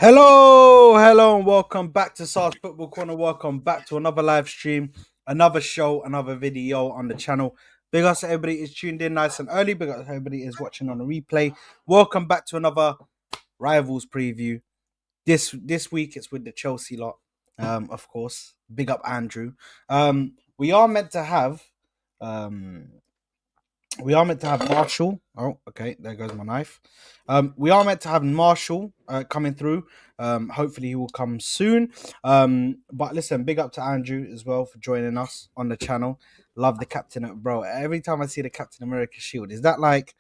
Hello, and welcome back to Sarge Football Corner. Welcome back to another live stream, another show, another video on the channel. Big ups to everybody is tuned in nice and early. Big ups to everybody is watching on the replay. Welcome back to another rivals preview. This week it's with the Chelsea lot, of course. Big up Andrew. We are meant to have Marshall. Oh, okay, there goes my knife. We are meant to have Marshall coming through. Hopefully he will come soon. But listen, big up to Andrew as well for joining us on the channel. Love the Captain, bro. Every time I see the Captain America shield, is that like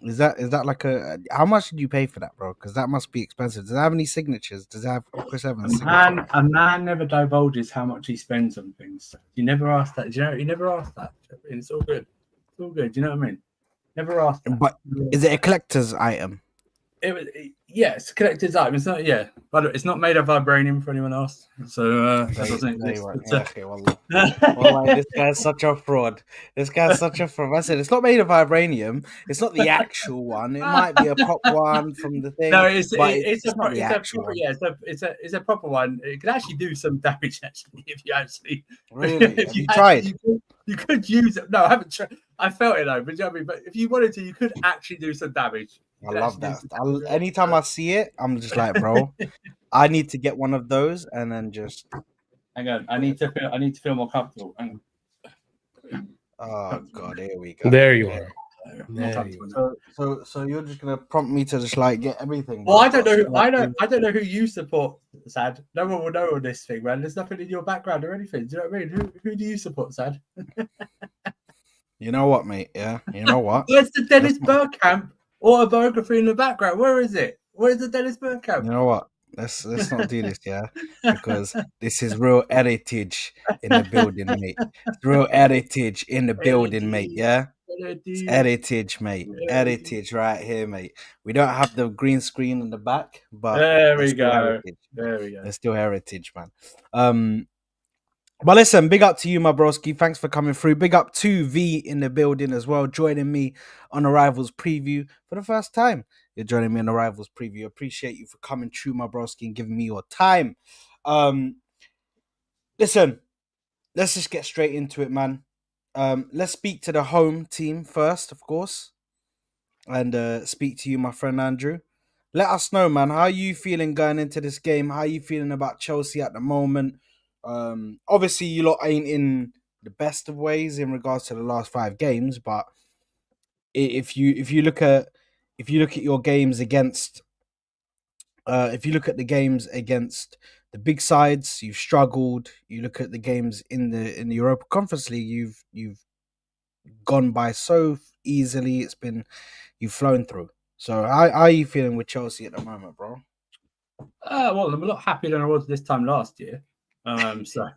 a? How much did you pay for that, bro? Because that must be expensive. Does it have any signatures? Does it have Chris Evans' signature? A man never divulges how much he spends on things. You never ask that. Do you know? You never ask that. It's all good. It's all good. Do you know what I mean? Never asked that. But is it a collector's item? It's a collector's item. It's not. Yeah, but it's not made of vibranium for anyone else. So that doesn't exist. This guy's such a fraud. I said it's not made of vibranium. It's not the actual one. It might be a prop one from the thing. No, it's a proper one. It can actually do some damage actually if you actually really. Have you tried? You could use it. No, I haven't tried. I felt it though, but you know what I mean? But if you wanted to, you could actually do some damage. I love that. Anytime I see it, I'm just like, bro, I need to get one of those, and then just hang on. I need to feel more comfortable. Oh God, here we go. There you are. So you're just gonna prompt me to just like get everything. Well, I don't know. I don't know who you support, Sad. No one will know on this thing, man. There's nothing in your background or anything. Do you know what I mean? Who do you support, Sad? You know what, mate? Yeah, you know what? Where's the Dennis Bergkamp autobiography in the background? Where is it? Where's the Dennis Bergkamp? You know what? Let's not do this, yeah, because this is real heritage in the building, mate. It's real heritage in the building, mate. Yeah, it's heritage, mate. Heritage right here, mate. We don't have the green screen in the back, but there we go. There we go. It's still heritage, man. But listen, big up to you, my broski. Thanks for coming through. Big up to V in the building as well, joining me on the Rivals preview for the first time. You're joining me on the Rivals preview. Appreciate you for coming through, my broski, and giving me your time. Listen, let's just get straight into it, man. Let's speak to the home team first, of course, and speak to you, my friend Andrew. Let us know, man. How are you feeling going into this game? How are you feeling about Chelsea at the moment? Obviously, you lot ain't in the best of ways in regards to the last 5 games, but if you look at your games against, if you look at the games against the big sides, you've struggled. You look at the games in the Europa Conference League, you've gone by so easily. You've flown through. So how are you feeling with Chelsea at the moment, bro? Well, I'm a lot happier than I was this time last year. So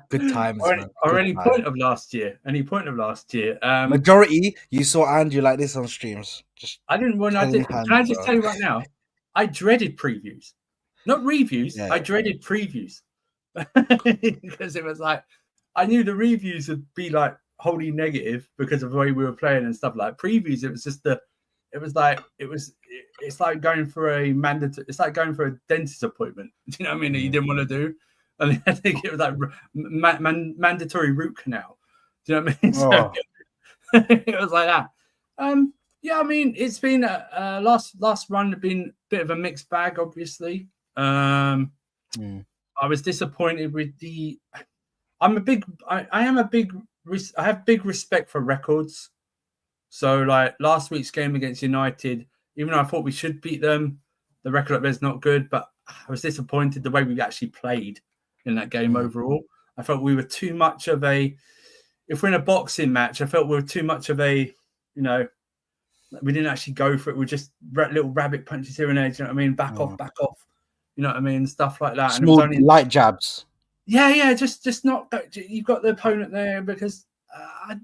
good times, or any point of last year. Majority, you saw Andrew like this on streams. I didn't want. Can I just tell you right now? I dreaded previews, not reviews. Yeah. I dreaded previews because it was like I knew the reviews would be like wholly negative because of the way we were playing and stuff. Like previews, it was just it's like going for a mandatory. It's like going for a dentist appointment. Do you know what I mean? That you didn't want to do. And I think it was like mandatory root canal. Do you know what I mean? So it was like that. Yeah, I mean, it's been last run have been a bit of a mixed bag, obviously. I was disappointed with I have big respect for records. So like last week's game against United, even though I thought we should beat them, the record up there is not good, but I was disappointed the way we actually played in that game overall. I felt we were too much of if we're in a boxing match, I felt we were too much of we didn't actually go for it. We're just little rabbit punches here and there. Do you know what I mean? Back off. You know what I mean? Stuff like that. Small and light jabs. Yeah. Just not. You've got the opponent there because, I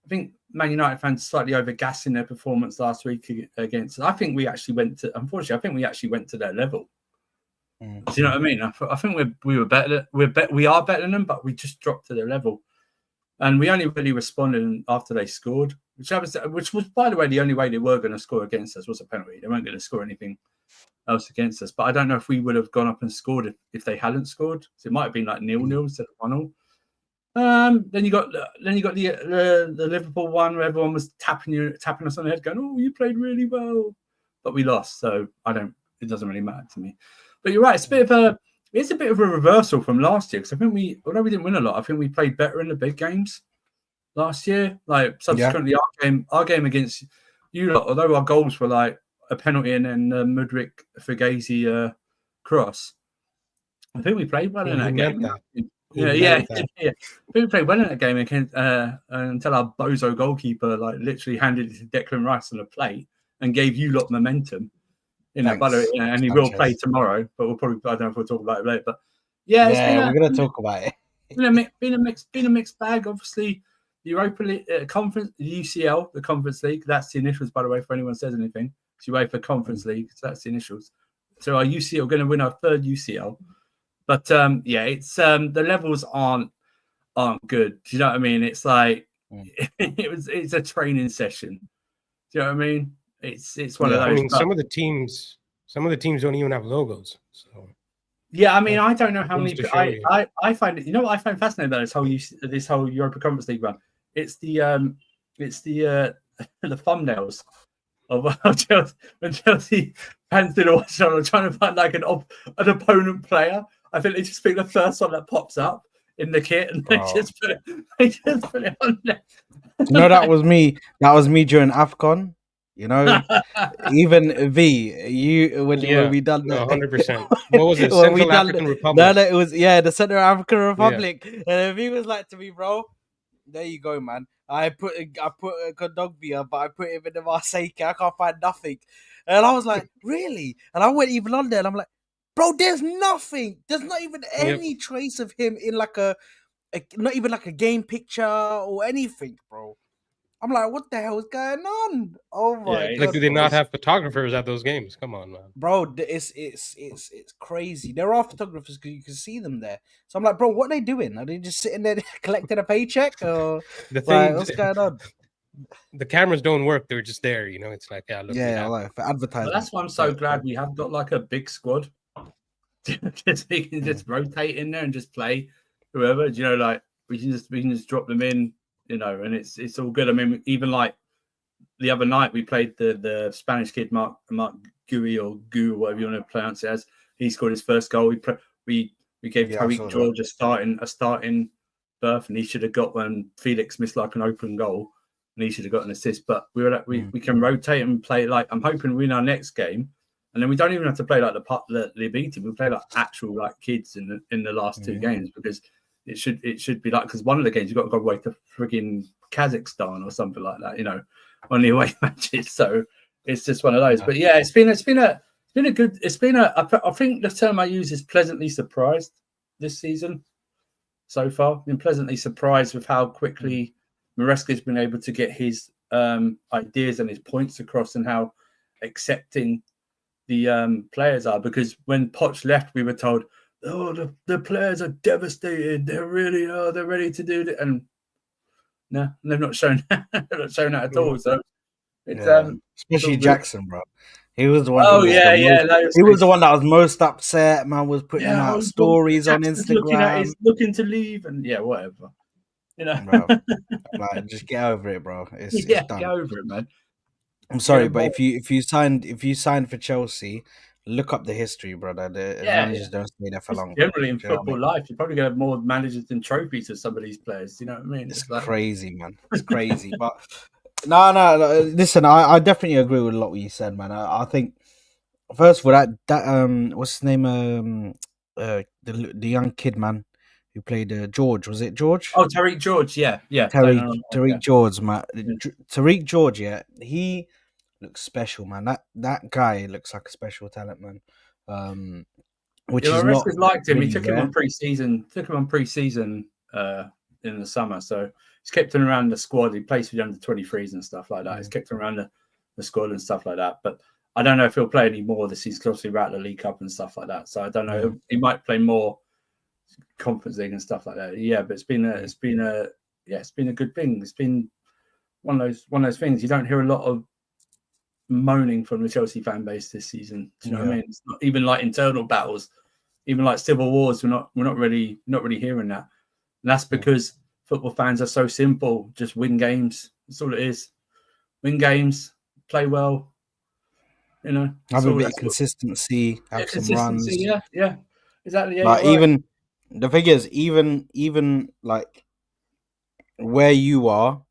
think Man United fans slightly overgassing their performance last week against. I think we actually went to. Unfortunately, I think we actually went to their level. Do you know what I mean? I think we were better. We are better than them, but we just dropped to their level, and we only really responded after they scored, which was, by the way, the only way they were going to score against us was a penalty. They weren't going to score anything else against us. But I don't know if we would have gone up and scored if they hadn't scored. So it might have been like 0-0 instead of 1-0. Then you got the Liverpool one where everyone was tapping us on the head, going, "Oh, you played really well," but we lost. So it doesn't really matter to me. But you're right. It's a bit of a reversal from last year, because I think although we didn't win a lot, I think we played better in the big games last year. Like subsequently, our game against you lot, although our goals were like a penalty and then Mudryk Fugazi cross, I think we played well in that game. Yeah. I think we played well in that game until our bozo goalkeeper literally handed it to Declan Rice on a plate and gave you lot momentum. And he will play tomorrow, but I don't know if we'll talk about it later. But we're gonna talk about it. Been a mixed bag. Obviously, the Europa League conference, the UCL, the Conference League. That's the initials, by the way, if anyone says anything. It's UEFA Conference League, so that's the initials. So our UCL, we're going to win our third UCL. But it's the levels aren't good. Do you know what I mean? It's like it's a training session. Do you know what I mean? It's one of those. I mean, some of the teams don't even have logos. So yeah, I mean, I don't know how many. I find it. You know what I find fascinating about this whole Europa Conference League run? It's the thumbnails of Chelsea when Chelsea fans did watch trying to find like an opponent player. I think they just pick the first one that pops up in the kit, and they just put it on there. No, that was me. That was me during AFCON. You know, even when we done that, 100%. What was it? Central African Republic. No, it was the Central African Republic. And V was like to me, bro, there you go, man. I put Kondogbia, but I put him in the Marseille. I can't find nothing. And I was like, really? And I went even on there, and I'm like, bro, there's nothing. There's not even any trace of him in like not even like a game picture or anything, bro. I'm like, what the hell is going on? Oh my god! Like, do they not have photographers at those games? Come on, man, bro. It's crazy. There are photographers because you can see them there. So I'm like, bro, what are they doing? Are they just sitting there collecting a paycheck, or what's going on? The cameras don't work. They're just there. You know, it's like like for advertising. Well, that's why I'm so glad we have got like a big squad. We can just rotate in there and just play whoever. You know, like we can just drop them in. You know, and it's all good. I mean, even like the other night we played the Spanish kid Mark Gui or Gu, whatever you want to pronounce it as. He scored his first goal. We gave Tariq George a starting berth, and he should have got when Felix missed like an open goal, and he should have got an assist. But we can rotate and play. Like, I'm hoping we win our next game, and then we don't even have to play like the B team. We play like actual like kids in the last two games, because it should be like, because one of the games you've got to go away to frigging Kazakhstan or something like that, you know, on the away matches. So it's just one of those. But yeah, I think the term I use is pleasantly surprised this season so far. Been pleasantly surprised with how quickly Maresca's been able to get his ideas and his points across, and how accepting the players are. Because when Poch left, we were told, oh, the players are devastated. They're really, they're ready to do it. And no, they've not shown that. They're not shown that at all. So it's especially Jackson, bro. He was the one. He was the one that was most upset. Man was putting out stories on Instagram, looking to leave, and whatever. You know, bro, like, just get over it, bro. It's done. Get over it, man. I'm sorry, but if you signed for Chelsea, look up the history, brother. The managers don't stay there for long. Generally in football life, you're probably going to have more managers than trophies of some of these players. You know what I mean? It's crazy, man. It's crazy. But no. Listen, I definitely agree with a lot what you said, man. I think first of all, that what's his name? The young kid, man, who played George. Was it George? Oh, Tariq George. Yeah. Tariq George, man. Tariq George. Yeah, he looks special, man. That guy looks like a special talent, man. Which is not liked him. He took him on pre-season. In the summer, so he's kept him around the squad. He plays for the under 23s and stuff like that. He's kept him around the squad and stuff like that. But I don't know if he'll play any more this season. Obviously, we're at the League Cup and stuff like that. So I don't know. He might play more Conference League and stuff like that. Yeah, but it's been a good thing. It's been one of those things. You don't hear a lot of moaning from the Chelsea fan base this season. Do you know what I Yeah. mean? It's not even like internal battles, even like civil wars. We're not really hearing that. And that's because football fans are so simple. Just win games. That's all it is. Win games, play well. You know, Have a bit of that's what, consistency, yeah, have some consistency. runs. Yeah, exactly. Yeah, Like you're right. even the thing is, even like where you are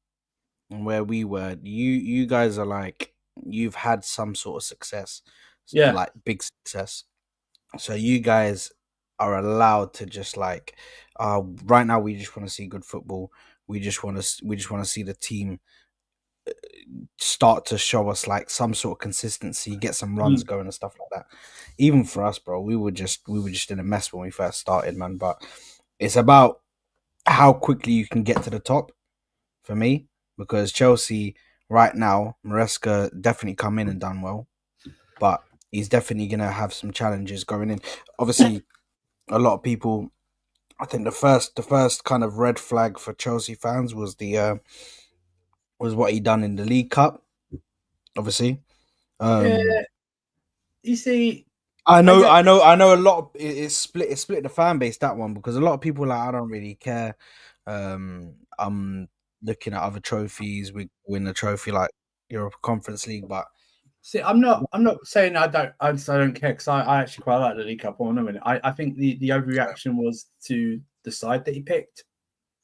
and where we were, you guys are like you've had some sort of success, Yeah, like big success. So you guys are allowed to just like, right now we just want to see good football. We just want to see the team start to show us like some sort of consistency, get some runs Mm. going and stuff like that. Even for us, bro, we were just in a mess when we first started, man. But it's about how quickly you can get to the top for me, because Chelsea right now, Maresca definitely come in and done well, but he's definitely gonna have some challenges going in. Obviously, a lot of people. I think the first kind of red flag for Chelsea fans was what he done in the League Cup. Obviously, yeah. um, You see, I I know, get. I know, I know. A lot of it's split the fan base, that one, because a lot of people are like, I don't really care. I'm looking at other trophies. We win a trophy like Europa Conference League, but See, I'm not saying I don't care because I actually quite like the League Cup. I think the overreaction was to the side that he picked.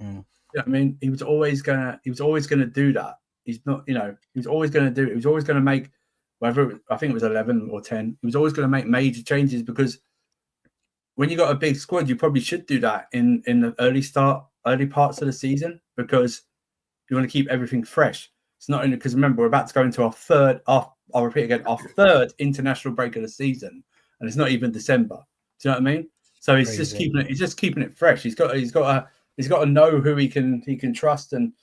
mm, You know what I mean, he was always gonna do that. He's not, he was always gonna do it. He was always gonna make I think it was 11 or 10. He was always gonna make major changes because when you got a big squad, you probably should do that in the early parts of the season because you want to keep everything fresh. It's not only because remember we're about to go into I'll repeat again, our third international break of the season, and it's not even December. Do you know what I mean? So he's just crazy. keeping it. He's just keeping it fresh. He's got to know who he can trust and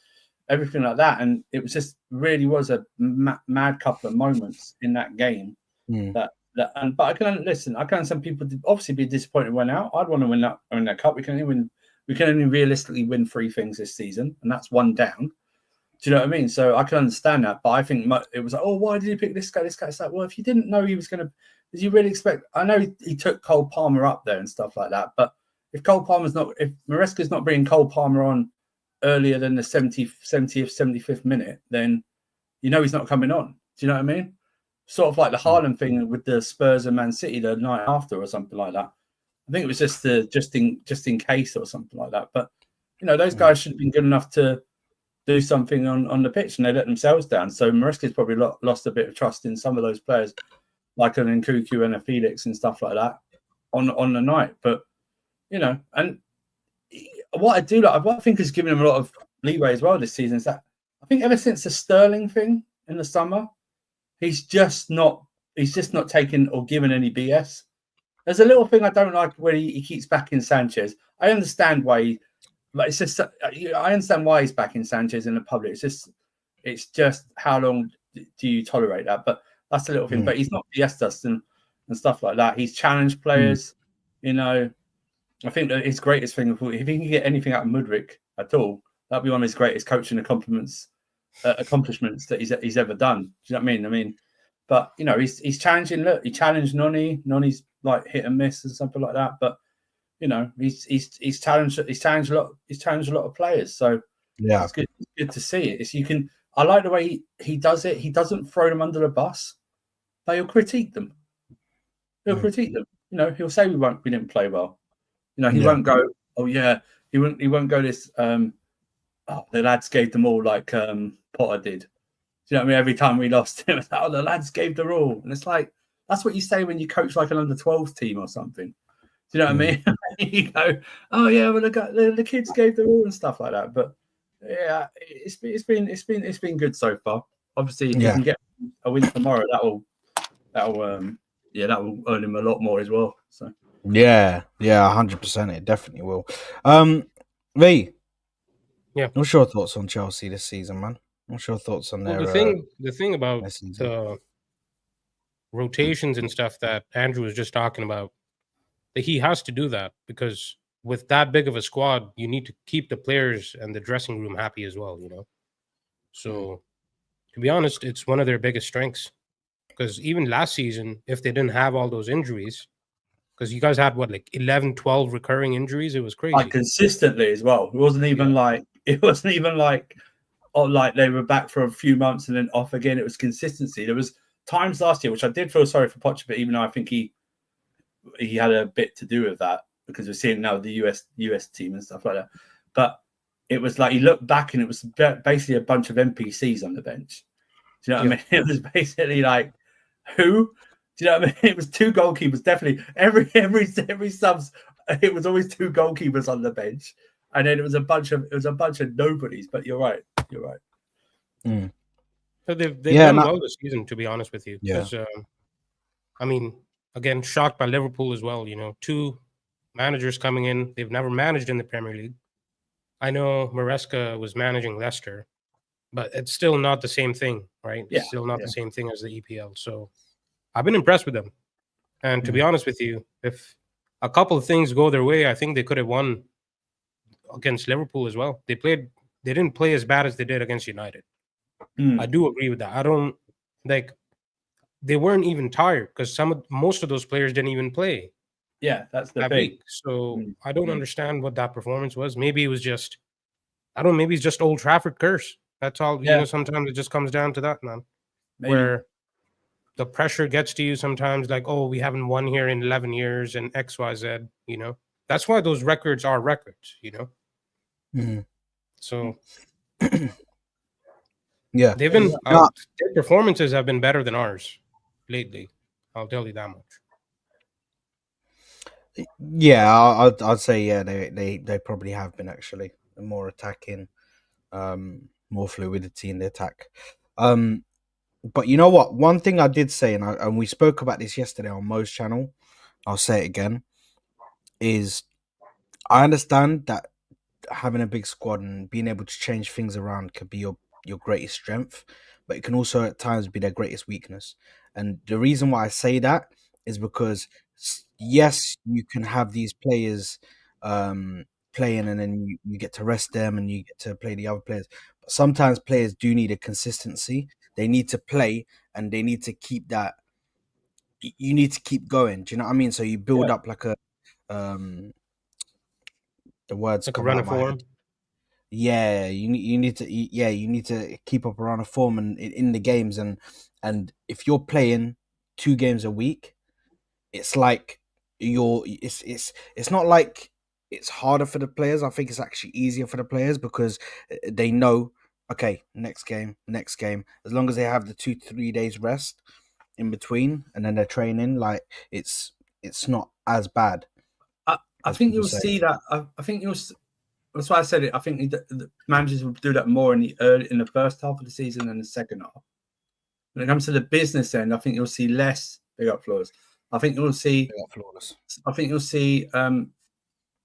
everything like that. And it really was a mad couple of moments in that game. Mm, But I can listen. I can understand people obviously be disappointed when out. I'd want to win that cup. We can only realistically win 3 things this season, and that's one down. Do you know what I mean? So I can understand that, but I think it was like, oh, why did you pick this guy? This guy. It's like, well, if you didn't know he was going to, did you really expect? I know he took Cole Palmer up there and stuff like that, but if Maresca's not bringing Cole Palmer on earlier than the 70th, 75th minute, then he's not coming on. Do you know what I mean? Sort of like the mm, Haaland thing with the Spurs and Man City the night after or something like that. I think it was just in case or something like that. But those mm, guys should have been good enough to do something on the pitch, and they let themselves down. So Maresca's probably lost a bit of trust in some of those players, like an Nkunku and a Felix and stuff like that, on the night. But and what I do like, what I think has given him a lot of leeway as well this season is that I think ever since the Sterling thing in the summer, he's just not taken or given any BS. There's a little thing I don't like when he keeps backing Sanchez. I understand why. But it's just I understand why he's backing Sanchez in the public. It's just how long do you tolerate that? But that's a little thing. mm, But he's not BS us and stuff like that. He's challenged mm. players. I think that his greatest thing, if he can get anything out of Mudryk at all, that'd be one of his greatest coaching accomplishments that he's ever done. Do you know what I mean? But he's challenging. Look, he challenged Noni. Noni's like hit and miss and something like that. But he's challenged a lot. He's challenged a lot of players. So Yeah, it's good to see it. I like the way he does it. He doesn't throw them under the bus, but he'll critique them. He'll mm, critique them. He'll say we didn't play well. He yeah, won't go, oh yeah, he won't go this the lads gave them all like Potter did. Do you know what I mean? Every time we lost him, it's like, oh, the lads gave their all. And it's like that's what you say when you coach like an under-12s team or something. Do you know what I mm, mean? You go, oh yeah, well the kids gave their all and stuff like that. But yeah, it's been good so far. Obviously, if he yeah, can get a win tomorrow, that'll earn him a lot more as well. So yeah, 100%. It definitely will. V, Yeah. what's your thoughts on Chelsea this season, man? What's your thoughts on Well, their the thing about season? the rotations and stuff that Andrew was just talking about, that he has to do that because with that big of a squad, you need to keep the players and the dressing room happy as well. Mm. So to be honest, it's one of their biggest strengths. Because even last season, if they didn't have all those injuries, because you guys had what, like 11, 12 recurring injuries, it was crazy. Like consistently as well. It wasn't even like oh, like they were back for a few months and then off again. It was consistency. There was times last year which I did feel sorry for Pochettino, even though I think he had a bit to do with that, because we're seeing now the US team and stuff like that. But it was like he looked back and it was basically a bunch of NPCs on the bench. Do you know what I mean? It was basically like, who? Do you know what I mean? It was two goalkeepers, definitely. Every subs, it was always two goalkeepers on the bench, and then it was a bunch of nobodies. But you're right. Mm. So they've done well this season, to be honest with you. Yeah. Because I mean, again, shocked by Liverpool as well. You know, 2 managers coming in. They've never managed in the Premier League. I know Maresca was managing Leicester, but it's still not the same thing, right? Yeah, It's still not the same thing as the EPL. So I've been impressed with them. And to be honest with you, if a couple of things go their way, I think they could have won against Liverpool as well. They didn't play as bad as they did against United. I do agree with that. I don't like they weren't even tired because most of those players didn't even play. Yeah, that's the that thing. week. So I don't understand what that performance was. Maybe it was just maybe it's just Old Trafford curse. That's all. Yeah. You know, sometimes it just comes down to that, man. Maybe. Where the pressure gets to you sometimes, like, oh, we haven't won here in 11 years and XYZ, you know. That's why those records are records, you know. Mm-hmm. So yeah, they've been their performances have been better than ours lately. I'll tell you that much. Yeah, I'd say they probably have been actually more attacking, more fluidity in the attack. But you know what? One thing I did say, and we spoke about this yesterday on Mo's channel, I'll say it again, is I understand that having a big squad and being able to change things around could be your greatest strength, but it can also at times be their greatest weakness. And the reason why I say that is because yes, you can have these players playing and then you get to rest them and you get to play the other players. But sometimes players do need a consistency. They need to play and they need to keep that. You need to keep going. Do you know what I mean? So you build up like a the words like a come run out of of my head. form. Yeah, you need to keep up a run of form and in the games and if you're playing 2 games a week, it's like it's not like it's harder for the players. I think it's actually easier for the players because they know, okay, next game. As long as they have the 2-3 days rest in between and then they're training, like it's not as bad. I think you'll see that. I think you'll. That's why I said it. I think the managers will do that more in the first half of the season than the second half. When it comes to the business end, I think you'll see less big up floors. I think you'll see. I think you'll see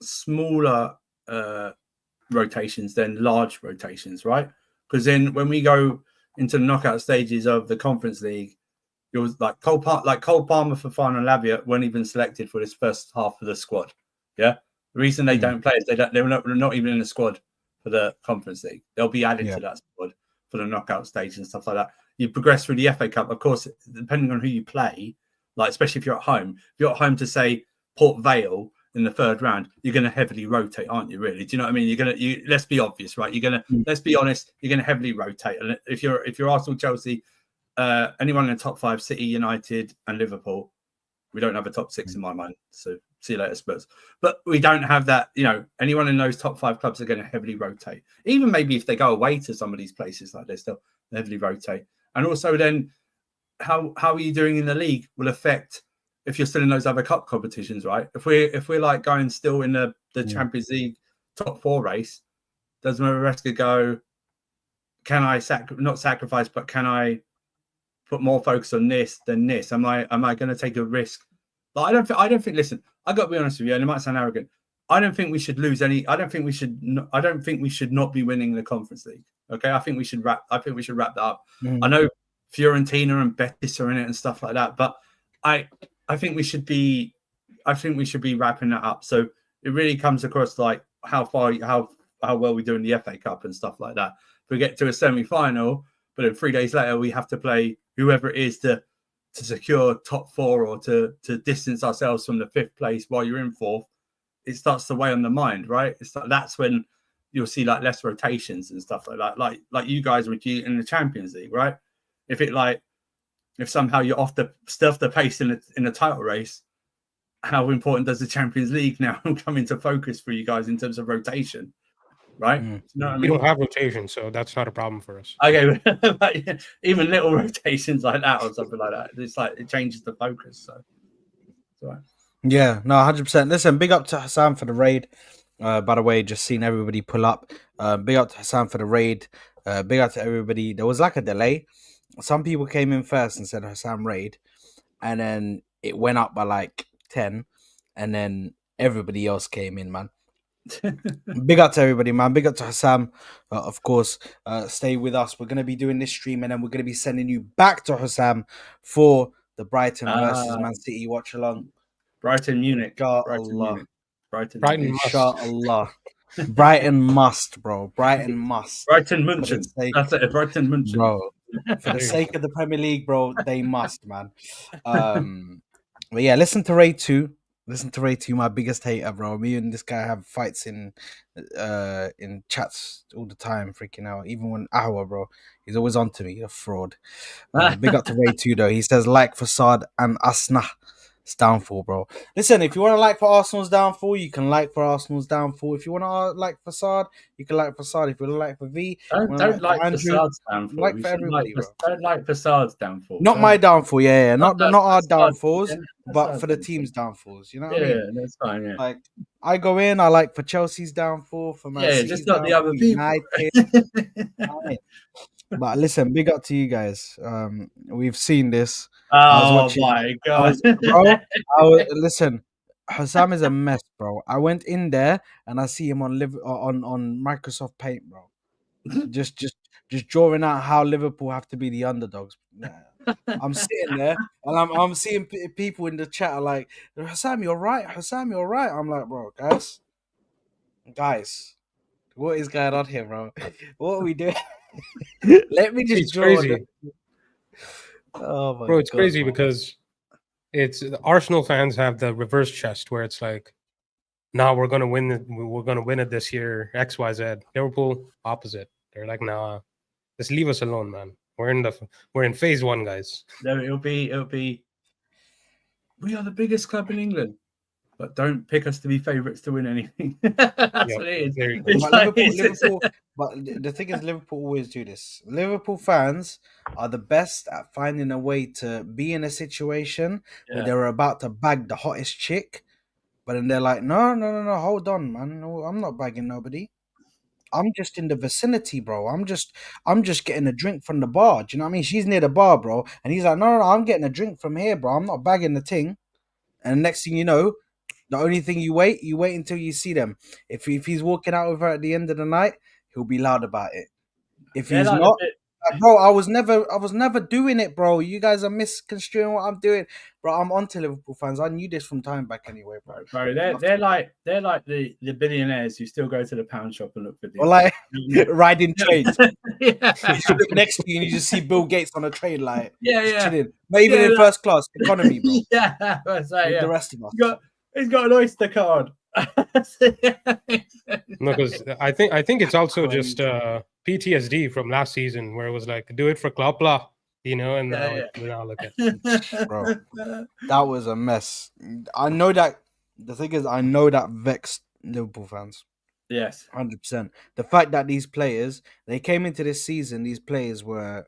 smaller rotations than large rotations, right? Because then when we go into the knockout stages of the Conference League, it was like Cole Palmer for Fana and Lavia weren't even selected for this first half of the squad. Yeah. The reason they don't play is they're not even in the squad for the Conference League. They'll be added to that squad for the knockout stage and stuff like that. You progress through the FA Cup, of course, depending on who you play, like especially if you're at home. If you're at home to say Port Vale in the 3rd round, you're going to heavily rotate, aren't you? Really? Do you know what I mean? Let's be obvious, right? Let's be honest. You're going to heavily rotate. And if you're Arsenal, Chelsea, anyone in the top 5, City, United, and Liverpool, we don't have a top 6 in my mind. So see you later, Spurs. But we don't have that. You know, anyone in those top 5 clubs are going to heavily rotate. Even maybe if they go away to some of these places like this, they'll heavily rotate. And also, then how are you doing in the league will affect if you're still in those other cup competitions, right? If we're like going still in the Champions League top 4 race, does Maresca go? Can I not sacrifice, but can I put more focus on this than this? Am I going to take a risk? But I don't think. Listen, I got to be honest with you, and it might sound arrogant. I don't think we should lose any. I don't think we should not be winning the Conference League. Okay, I think we should wrap that up. I know Fiorentina and Betis are in it and stuff like that, but I think we should be. I think we should be wrapping that up. So it really comes across like how well we do in the FA Cup and stuff like that. If we get to a semi-final, but then 3 days later we have to play whoever it is to secure top 4 or to distance ourselves from the 5th place while you're in 4th, it starts to weigh on the mind, right? It's like, that's when you'll see like less rotations and stuff like that. Like you guys would do in the Champions League, right? If somehow you're off the pace in the title race, how important does the Champions League now come into focus for you guys in terms of rotation, right? Mm. You know what I We mean? don't have rotation, so that's not a problem for us. Okay, like, even little rotations like that or something like that, it's like it changes the focus. So, right. Yeah, no, 100%. Listen, big up to Hassan for the raid. By the way, just seen everybody pull up. Big up to Hassan for the raid. Big up to everybody. There was like a delay. Some people came in first and said Hassan raid, and then it went up by like 10, and then everybody else came in, man. Big up to everybody, man. Big up to Hassan, of course. Stay with us. We're going to be doing this stream, and then we're going to be sending you back to Hassan for the Brighton versus Man City watch along. Brighton, Munich. Inshallah. Brighton, Inshallah. Brighton must, bro. Brighton must. Brighton München. That's it. Brighton München. Bro, for the sake of the Premier League, bro, they must, man. But yeah, listen to Ray 2. Listen to Ray 2, my biggest hater, bro. Me and this guy have fights in chats all the time, freaking out. Even when bro, he's always on to me. He's a fraud. Big up to Ray 2, though. He says, like Facade and Asna. It's downfall, bro. Listen, if you want to like for Arsenal's downfall, you can like for Arsenal's downfall. If you want to like Facade, you can like Facade. If you want to like for V, don't like Facade's downfall. Like for everybody, bro. Don't like Facade's downfall. Not my downfall, yeah. Not our downfalls, yeah, but for the team's downfalls. You know what I mean? Yeah, that's fine. Yeah. Like I go in, I like for Chelsea's downfall, for Man City's just not the downfall, other people. United. But listen, big up to you guys. We've seen this. Oh my god, Listen, Hassam is a mess, bro. I went in there and I see him on Microsoft Paint, bro. just drawing out how Liverpool have to be the underdogs. I'm sitting there and I'm seeing people in the chat are like, Hassam, you're right. Hassam, you're right. I'm like, bro, guys, what is going on here, bro? What are we doing? Let me just draw. Crazy. Oh my Bro, it's God, crazy bro. because the Arsenal fans have the reverse chest where it's like, nah, we're gonna win it. We're gonna win it this year. XYZ. Liverpool opposite. They're like, nah, just leave us alone, man. We're in phase 1, guys. No, it'll be. We are the biggest club in England, but don't pick us to be favourites to win anything. That's what it is. But Liverpool, but the thing is, Liverpool always do this. Liverpool fans are the best at finding a way to be in a situation where they're about to bag the hottest chick, but then they're like, no, hold on, man. No, I'm not bagging nobody. I'm just in the vicinity, bro. I'm just getting a drink from the bar. Do you know what I mean? She's near the bar, bro. And he's like, no, I'm getting a drink from here, bro. I'm not bagging the thing. And the next thing you know, the only thing you wait until you see them. If he's walking out with her at the end of the night, he'll be loud about it. If he's like not, bro, I was never doing it, bro. You guys are misconstruing what I'm doing, bro. I'm onto Liverpool fans. I knew this from time back anyway, bro. They're like the billionaires who still go to the pound shop and look for deals. Or like riding trains. Yeah. You look next to you and you just see Bill Gates on a train, like chilling. Not even in first class, economy, bro. Yeah, that's right. The rest of us. He's got an Oyster card. No, because I think it's also just PTSD from last season where it was like, do it for Kloppla, you know, and now look at it. Bro, that was a mess. I know that the thing is, I know that vexed Liverpool fans. Yes, 100%. The fact that these players, they came into this season, these players were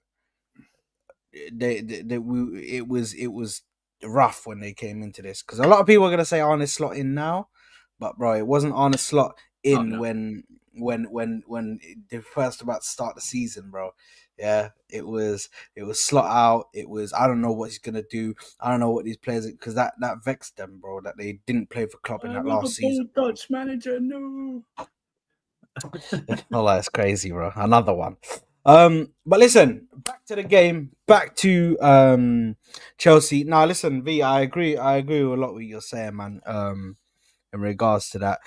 it was rough when they came into this, because a lot of people are gonna say Arne Slot in now, but bro, it wasn't Arne Slot in when they first about to start the season, bro. Yeah, it was Slot out. It was, I don't know what he's gonna do. I don't know what these players, because that vexed them, bro, that they didn't play for Klopp in that last season. Dutch manager, no. Oh, that's crazy, bro. Another one. But listen, back to the game, back to Chelsea. Now, listen, V, I agree with a lot what you're saying, man. In regards to that,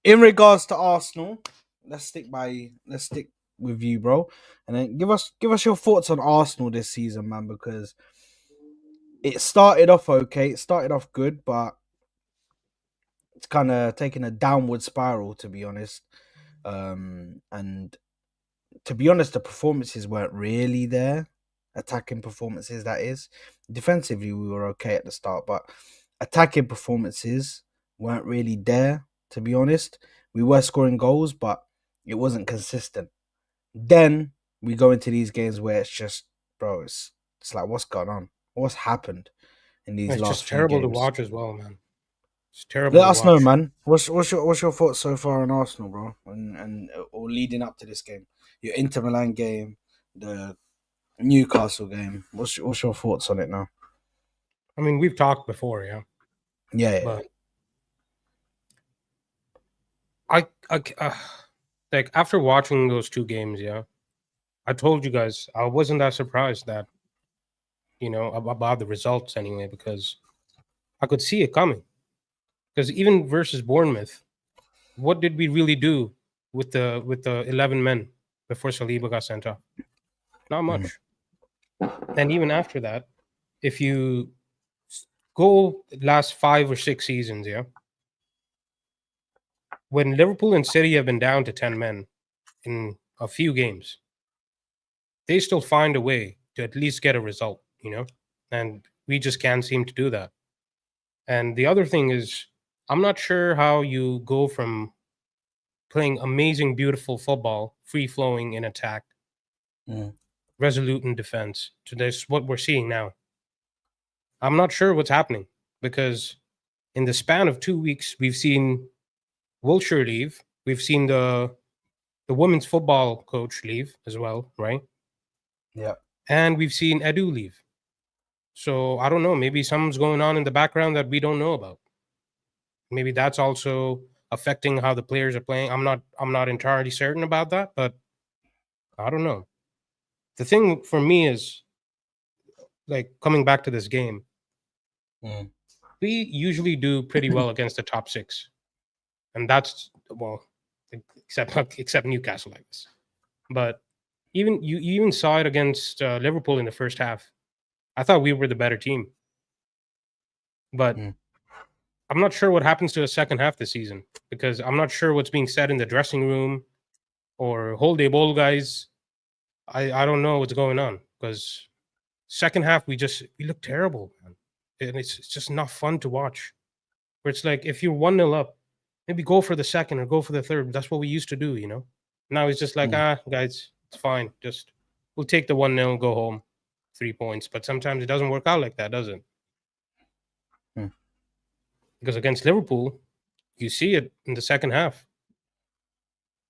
in regards to Arsenal, let's stick with you, bro, and then give us your thoughts on Arsenal this season, man, because it started off okay, it started off good, but it's kind of taken a downward spiral, to be honest. And to be honest, the performances weren't really there. Attacking performances, that is. Defensively, we were okay at the start, but attacking performances weren't really there, to be honest. We were scoring goals, but it wasn't consistent. Then we go into these games where it's just, bro, it's like, what's going on? What's happened in these It's last just few terrible to games? watch as well, man. It's terrible Let to us know, watch. man. What's your thoughts so far on Arsenal, bro, and or leading up to this game, your Inter Milan game, the Newcastle game. What's your thoughts on it now? I mean, we've talked before, yeah, Yeah, but I like after watching those two games, yeah, I told you guys I wasn't that surprised that about the results anyway, because I could see it coming. Because even versus Bournemouth, what did we really do with the 11 men before Saliba got sent off? Not Mm. much. And even after that, if you go last 5 or 6 seasons, yeah, when Liverpool and City have been down to 10 men in a few games, they still find a way to at least get a result, and we just can't seem to do that. And the other thing is, I'm not sure how you go from playing amazing, beautiful football, free flowing in attack, Mm. resolute in defense, to this what we're seeing now. I'm not sure what's happening, because in the span of 2 weeks, we've seen Wilshere leave. We've seen the women's football coach leave as well, right? Yeah. And we've seen Edu leave. So I don't know. Maybe something's going on in the background that we don't know about. Maybe that's also affecting how the players are playing. I'm not entirely certain about that, but I don't know. The thing for me is, like, coming back to this game, Mm. we usually do pretty well against the top six, and that's, well, except Newcastle, I guess. But you even saw it against Liverpool in the first half. I thought we were the better team, but Mm. I'm not sure what happens to the second half this season, because I'm not sure what's being said in the dressing room or hold the ball, guys. I don't know what's going on, because second half we look terrible, man. And it's just not fun to watch. Where it's like, if you're 1-0 up, maybe go for the second or go for the third. That's what we used to do. Now it's just like, Mm. guys, it's fine. Just we'll take the 1-0, go home, 3 points. But sometimes it doesn't work out like that, does it? Mm. Because against Liverpool, you see it in the second half.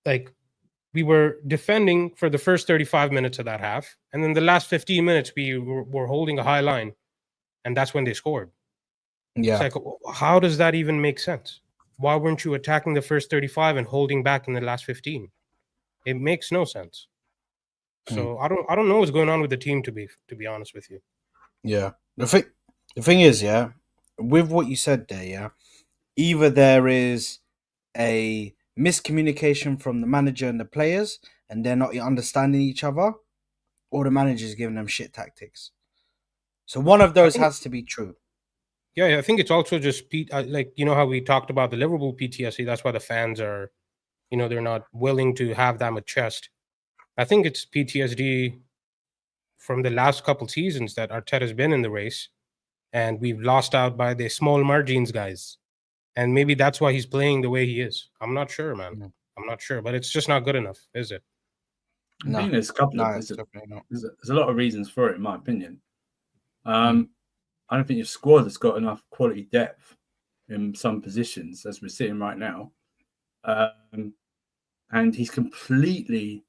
Like, we were defending for the first 35 minutes of that half, and then the last 15 minutes we were holding a high line, and that's when they scored. It's Yeah. like, how does that even make sense? Why weren't you attacking the first 35 and holding back in the last 15? It makes no sense. Mm. So I don't know what's going on with the team, to be honest with you. Yeah. The thing is, yeah, with what you said there, yeah, either there is a miscommunication from the manager and the players, and they're not understanding each other, or the manager's giving them shit tactics. So one of I those think has to be true. Yeah, I think it's also just like, how we talked about the Liverpool PTSD. That's why the fans are, they're not willing to have that much chest. I think it's PTSD from the last couple seasons that Arteta's been in the race, and we've lost out by the small margins, guys. And maybe that's why he's playing the way he is. I'm not sure, man. Mm. I'm not sure, but it's just not good enough, is it? I No, think there's a couple no, of it's definitely not. there's a lot of reasons for it, in my opinion. Mm. I don't think your squad has got enough quality depth in some positions as we're sitting right now, and he's completely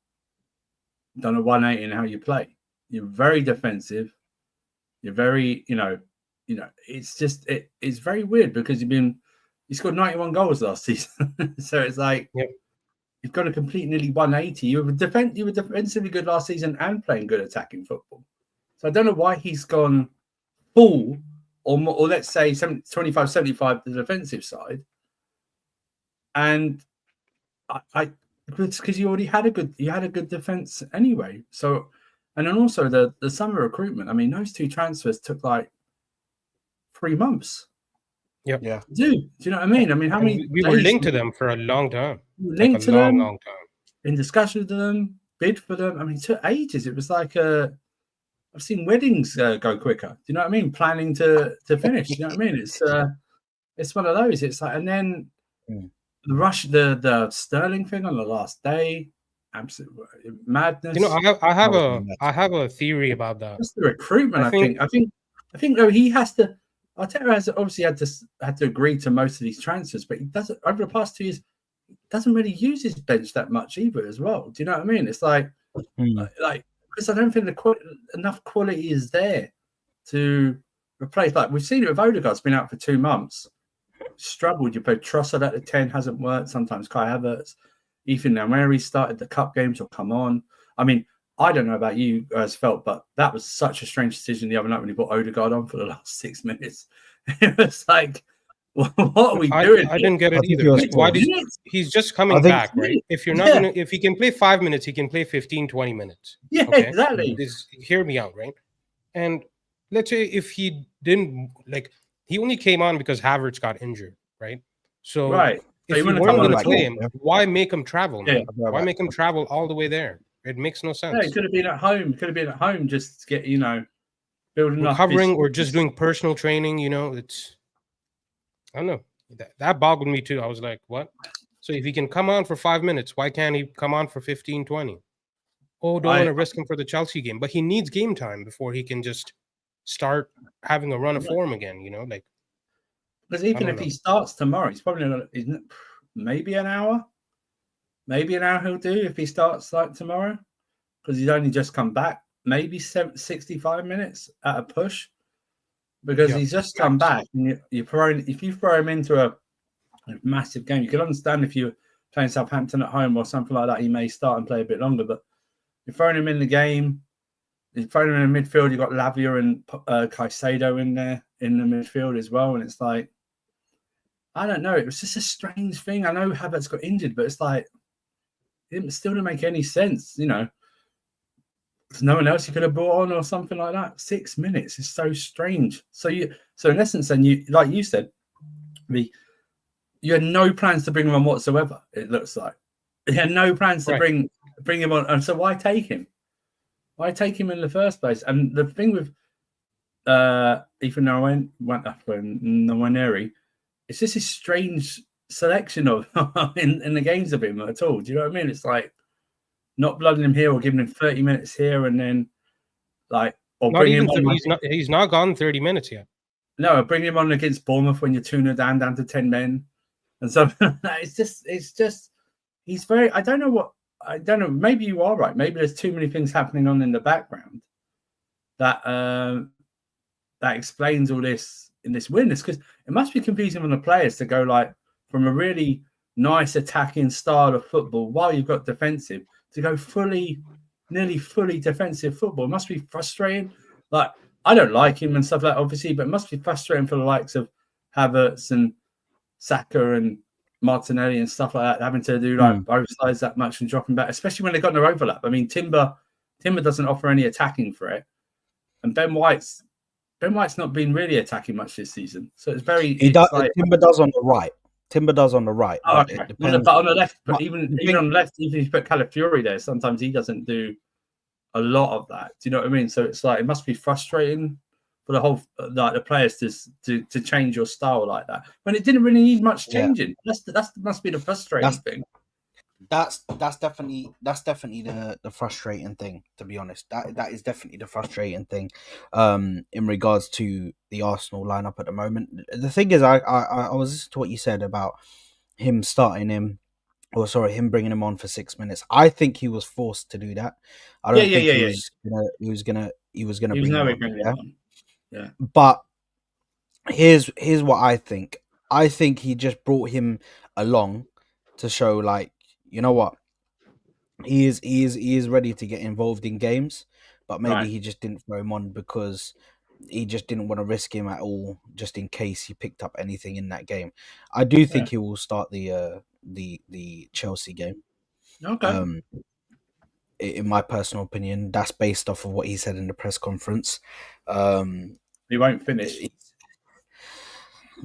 done a 180 in how you play. You're very defensive. You're very, it's just it's very weird, because he scored 91 goals last season, so it's like, Yep. you've got a complete nearly 180. You were defensively good last season and playing good attacking football. So I don't know why he's gone full, or let's say 25-75 the defensive side. And because you already had a good defense anyway. So, and then also the summer recruitment. I mean, those two transfers took like 3 months. Yep. Yeah. Do you know what I mean? I mean, how And many we were days linked to them for a long time. Like a linked to long, them, long time. in discussion with them, bid for them? I mean, it took ages. It was like I've seen weddings go quicker. Do you know what I mean? Planning to finish. You know what I mean? It's one of those. It's like, and then the Sterling thing on the last day, absolute madness. You know, I have a theory about that. Just the recruitment. I I think though he has to. Arteta has obviously had to agree to most of these transfers, but he doesn't over the past 2 years. Doesn't really use his bench that much either, as well. Do you know what I mean? It's like because I don't think enough quality is there to replace. Like we've seen it with Odegaard's been out for 2 months, struggled. You put Trossard at the 10, hasn't worked. Sometimes Kai Havertz, Ethan Nwaneri started the cup games will come on. I mean, I don't know about you guys felt, but that was such a strange decision the other night when he put Odegaard on for the last 6 minutes. It was like, what are we doing? I didn't get it either. Like, why did he's just coming back, right? If you're not gonna, if he can play 5 minutes, he can play 15, 20 minutes. Yeah, okay? Exactly. Hear me out, right? And let's say if he didn't, like, he only came on because Havertz got injured, right? So if you weren't going to play him, why make him travel? Yeah. Why make him travel all the way there? It makes no sense. Yeah, he could have been at home. Could have been at home just to get, building recovering or just doing personal training. It's, I don't know. That boggled me too. I was like, what? So if he can come on for 5 minutes, why can't he come on for 15, 20? Oh, don't want to risk him for the Chelsea game, but he needs game time before he can just start having a run of form again. Like, because even if he starts tomorrow, he's probably not, maybe an hour. Maybe an hour he'll do if he starts like tomorrow, because he's only just come back. Maybe 65 minutes at a push, because he's just come back. And if you throw him into a massive game, you can understand if you're playing Southampton at home or something like that, he may start and play a bit longer. But you're throwing him in the game, you're throwing him in the midfield. You've got Lavia and Caicedo in there in the midfield as well, and it's like, I don't know. It was just a strange thing. I know Havertz got injured, but it's like, it still didn't make any sense, There's no one else you could have brought on or something like that. 6 minutes is so strange. So in essence, then you, like you said, you had no plans to bring him on whatsoever. It looks like you had no plans to bring him on, and so why take him? Why take him in the first place? And the thing with Ethan Nwaneri, it's just a strange selection of in the games of him at all. Do you know what I mean? It's like not blooding him here or giving him 30 minutes here and then or bring him on. He's not gone 30 minutes yet. No, bring him on against Bournemouth when you're 2-0 down to 10 men and something like that. It's just he's very, I don't know. Maybe you are right. Maybe there's too many things happening on in the background that explains all this in this witness, because it must be confusing on the players to go like from a really nice attacking style of football while you've got defensive to go nearly fully defensive football. It must be frustrating. Like, I don't like him and stuff like that, obviously, but it must be frustrating for the likes of Havertz and Saka and Martinelli and stuff like that, having to do both sides that much and dropping back, especially when they've got no overlap. I mean, Timber doesn't offer any attacking threat, and Ben White's not been really attacking much this season. So it's very... Timber does on the right. Oh, okay. But on the left, but even on the left, even if you put Calafiori there, sometimes he doesn't do a lot of that. Do you know what I mean? So it's like, it must be frustrating for the whole, the players to change your style like that when it didn't really need much changing. That must be the frustrating thing. That's definitely the frustrating thing, to be honest. That is definitely the frustrating thing in regards to the Arsenal lineup at the moment. The thing is, I was listening to what you said about him bringing him on for 6 minutes. I think he was forced to do that. I don't think he was gonna bring him on. Yeah. But here's what I think. I think he just brought him along to show, like, you know what, he is ready to get involved in games, but maybe he just didn't throw him on because he just didn't want to risk him at all, just in case he picked up anything in that game. I do think he will start the Chelsea game. Okay. In my personal opinion, that's based off of what he said in the press conference. He won't finish.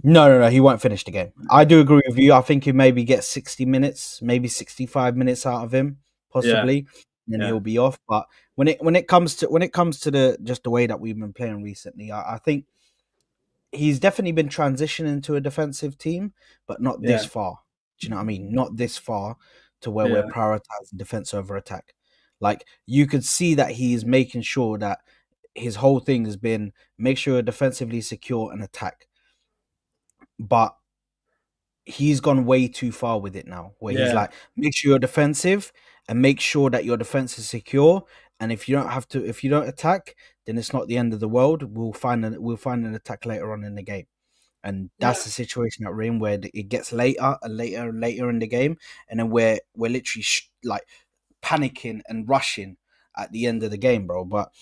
No, he won't finish the game. I do agree with you. I think he maybe gets 60 minutes, maybe 65 minutes out of him, possibly, and Yeah. he'll be off. But when it comes to the just the way that we've been playing recently, I think he's definitely been transitioning to a defensive team, but not this Yeah. far. Do you know what I mean? Not this far to where we're Yeah. prioritizing defense over attack. Like you could see that he's making sure that his whole thing has been make sure you're defensively secure and attack. But he's gone way too far with it now, where he's Yeah. like, make sure you're defensive and make sure that your defense is secure. And if you don't attack, then it's not the end of the world. We'll find an attack later on in the game. And that's Yeah. the situation that we're in, where it gets later and later and later in the game, and then we're literally like panicking and rushing at the end of the game, bro. But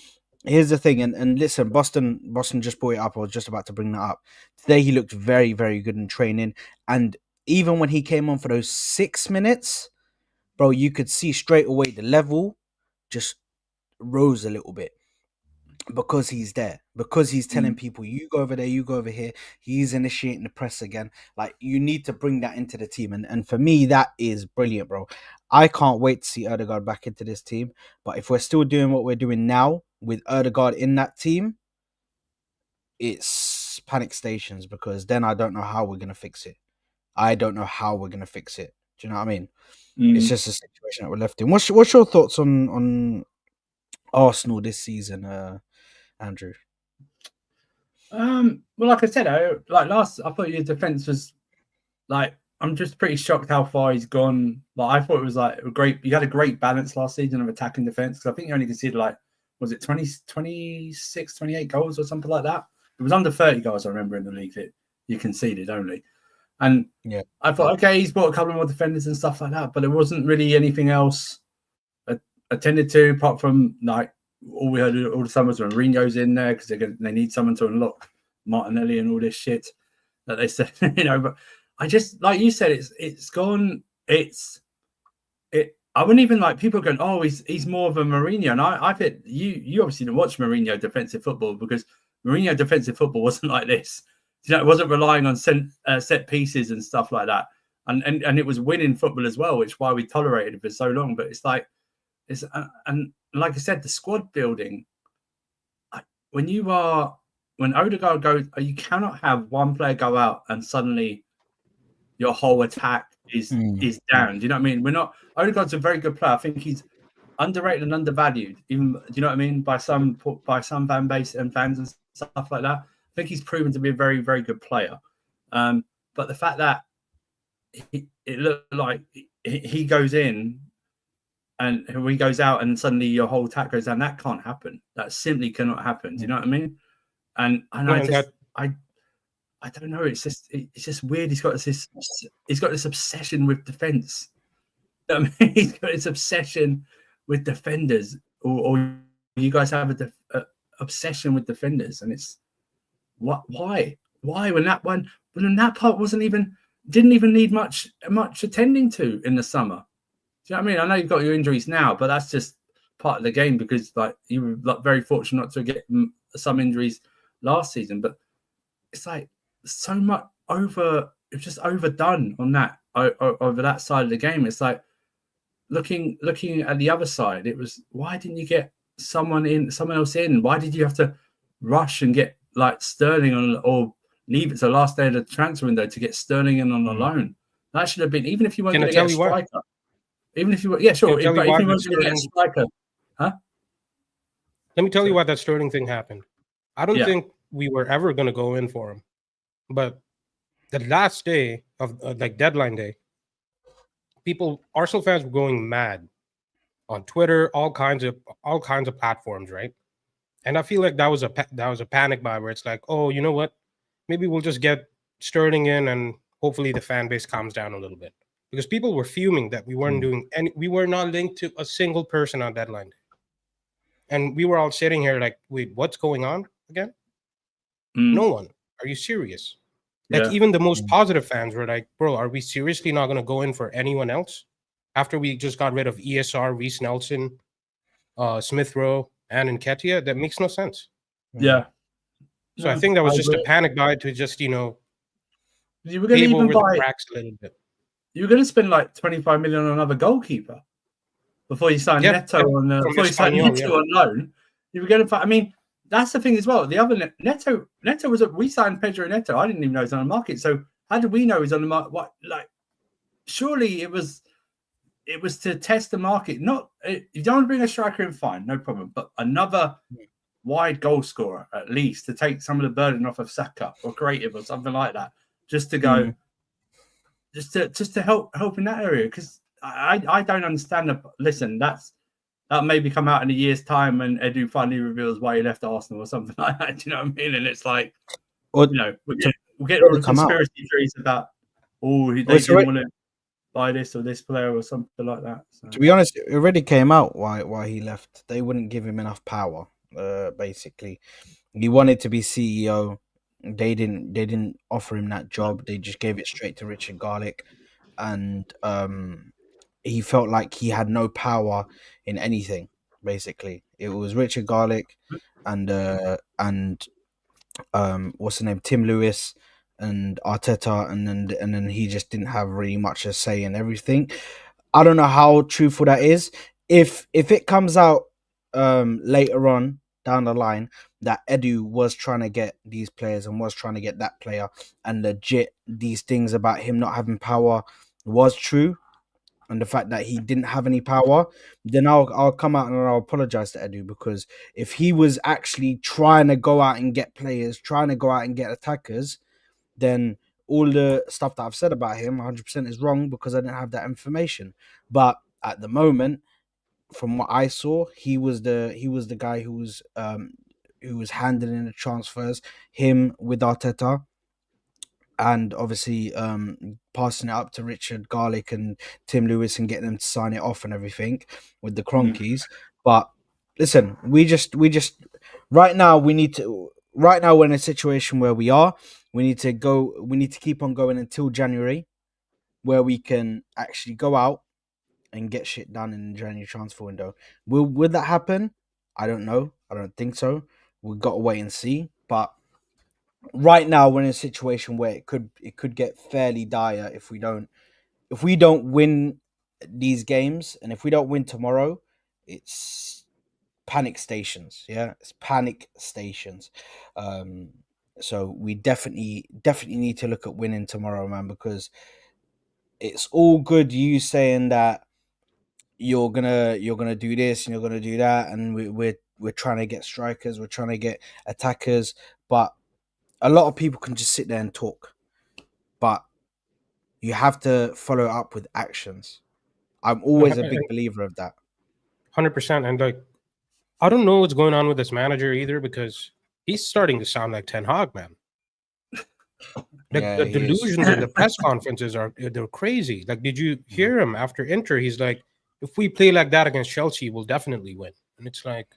here's the thing, and listen, Boston just brought it up. I was just about to bring that up. Today he looked very, very good in training, and even when he came on for those 6 minutes, bro, you could see straight away the level just rose a little bit because he's there, because he's telling people, you go over there, you go over here. He's initiating the press again. Like, you need to bring that into the team. And for me, that is brilliant, bro. I can't wait to see Erdegaard back into this team. But if we're still doing what we're doing now with Erdegaard in that team, it's panic stations, because then I don't know how we're going to fix it. I don't know how we're going to fix it. Do you know what I mean? It's just a situation that we're left in. What's your thoughts on Arsenal this season, Andrew? Well, like I said, I thought your defense was like, I'm just pretty shocked how far he's gone. Like, I thought it was like a great. You had a great balance last season of attack and defense, because I think you only conceded like, was it 20, 26, 28 goals or something like that? It was under 30 goals, I remember, in the league that you conceded only. And Yeah, I thought, okay, he's brought a couple more defenders and stuff like that, but there wasn't really anything else attended to apart from like all we heard all the summers when Mourinho's in there because they need someone to unlock Martinelli and all this shit that they said, But I just, like you said, it's gone. I wouldn't even like people going, oh, he's more of a Mourinho, and I bet you obviously didn't watch Mourinho defensive football, because Mourinho defensive football wasn't like this. It wasn't relying on set pieces and stuff like that, and it was winning football as well, which is why we tolerated it for so long. But it's like and like I said, the squad building. When Odegaard goes, you cannot have one player go out and suddenly your whole attack is down. Do you know what I mean? Odegaard's a very good player. I think he's underrated and undervalued. Even, do you know what I mean? By some fan base and fans and stuff like that. I think he's proven to be a very, very good player. But the fact that it looked like he goes in and he goes out and suddenly your whole attack goes down, that can't happen. That simply cannot happen. Do you know what I mean? And I don't know. It's just weird. He's got this obsession with defense. I mean, he's got this obsession with defenders, or you guys have a obsession with defenders, and it's why when that part didn't even need much attending to in the summer. Do you know what I mean? I know you've got your injuries now, but that's just part of the game, because like you were like very fortunate not to get some injuries last season, but it's like so much it's just overdone on that over that side of the game. It's like looking at the other side, it was, why didn't you get someone else in? Why did you have to rush and get like Sterling on, or leave it to the last day of the transfer window to get Sterling in on a loan? That should have been, even if you weren't going to get a striker. Even if you were, yeah, sure. But if you weren't going to get a striker, huh? Let me tell you why that Sterling thing happened. I don't think we were ever going to go in for him, but the last day of like deadline day, Arsenal fans were going mad on Twitter, all kinds of platforms, right? And I feel like that was a panic buy, where it's like, oh, you know what? Maybe we'll just get Sterling in, and hopefully the fan base calms down a little bit, because people were fuming that we weren't doing any. We were not linked to a single person on deadline day, and we were all sitting here like, wait, what's going on again? No one. Are you serious? Like, even the most positive fans were like, bro, are we seriously not going to go in for anyone else after we just got rid of ESR, Reece Nelson, Smith Rowe, and Nketiah, that makes no sense. Yeah. So I No, think that was I just a agree. panic buy to just, You were going to pave even over the buy. cracks a little bit. You were going to spend like 25 million on another goalkeeper before you signed Neto from before you signed Espanyol, Neto on loan. You were going to. I mean, that's the thing as well. The other Neto was we signed Pedro Neto. I didn't even know he's on the market. So how did we know he's on the market? What, like, surely it was to test the market. Not if you don't want to bring a striker in, fine, no problem. But another wide goal scorer at least to take some of the burden off of Saka or creative or something like that, just to go, just to help in that area. Because I don't understand. Listen, that maybe come out in a year's time and Edu finally reveals why he left Arsenal or something like that. Do you know what I mean? And it's like, we'll get all the conspiracy theories about, they didn't want to buy this or this player or something like that. So. To be honest, it already came out why he left. They wouldn't give him enough power. Basically, he wanted to be CEO. They didn't offer him that job. They just gave it straight to Richard Garlick, and he felt like he had no power in anything. Basically, it was Richard Garlick and what's the name, Tim Lewis and Arteta, and then he just didn't have really much to say in everything. I don't know how truthful that is. If it comes out later on down the line that Edu was trying to get these players and was trying to get that player, and legit these things about him not having power was true, and the fact that he didn't have any power, then I'll come out and I'll apologize to Edu, because if he was actually trying to go out and get players, trying to go out and get attackers, then all the stuff that I've said about him 100% is wrong, because I didn't have that information. But at the moment, from what I saw, he was the guy who was handling the transfers, him with Arteta, and obviously passing it up to Richard Garlick and Tim Lewis and getting them to sign it off and everything with the Cronkies. But listen, we just right now we're in a situation where we need to keep on going until January, where we can actually go out and get shit done in the January transfer window. Will that happen? I don't know. I don't think so. We've got to wait and see. But right now we're in a situation where it could get fairly dire if we don't win these games, and if we don't win tomorrow, it's panic stations. Yeah, it's panic stations. So we definitely need to look at winning tomorrow, man, because it's all good you saying that you're gonna do this and you're gonna do that, and we're trying to get strikers, we're trying to get attackers, but a lot of people can just sit there and talk, but you have to follow up with actions. I'm always a big believer of that. 100%. And like, I don't know what's going on with this manager either, because he's starting to sound like Ten Hag, man. The delusions in the press conferences they're crazy. Like, did you hear him after Inter? He's like, if we play like that against Chelsea, we'll definitely win. And it's like,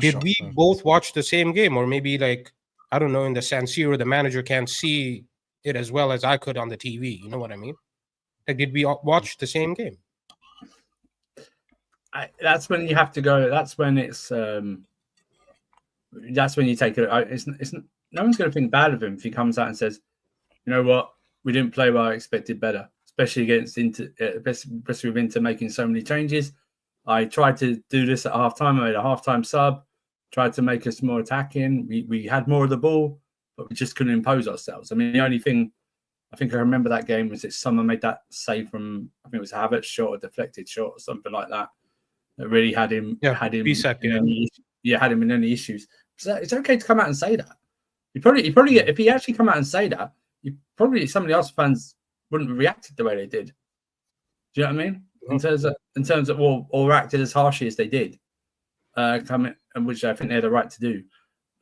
did we both watch the same game? Or maybe, like, I don't know, in the San Siro, the manager can't see it as well as I could on the TV. You know what I mean? Like, did we watch the same game? That's when you have to go. That's when it's. That's when you take it. It's no one's going to think bad of him if he comes out and says, "You know what? We didn't play well. I expected better, especially against Inter. Especially with Inter making so many changes. I tried to do this at halftime. I made a halftime sub. Tried to make us more attacking. We had more of the ball, but we just couldn't impose ourselves. I mean, the only thing I think I remember that game was that someone made that save from, I think it was Havertz shot, a deflected shot or something like that. That really had him in any issues. So it's okay to come out and say that. You probably if he actually come out and say that, some of the Arsenal fans wouldn't have reacted the way they did. Do you know what I mean? In terms of or acted as harshly as they did, which I think they had a right to do,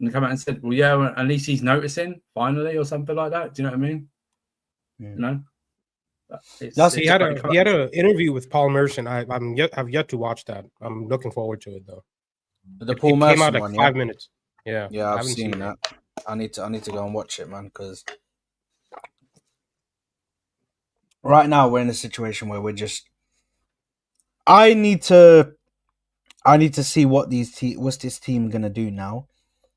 and come out and said, "Well, yeah, at least he's noticing finally," or something like that. Do you know what I mean? Yeah. You know. He had an interview with Paul Merson. I've yet to watch that. I'm looking forward to it though. The Paul Merson came out like one, 5 minutes. Yeah, I've seen that. I need to go and watch it, man, because right now we're in a situation where we're just I need to see what what's this team gonna do now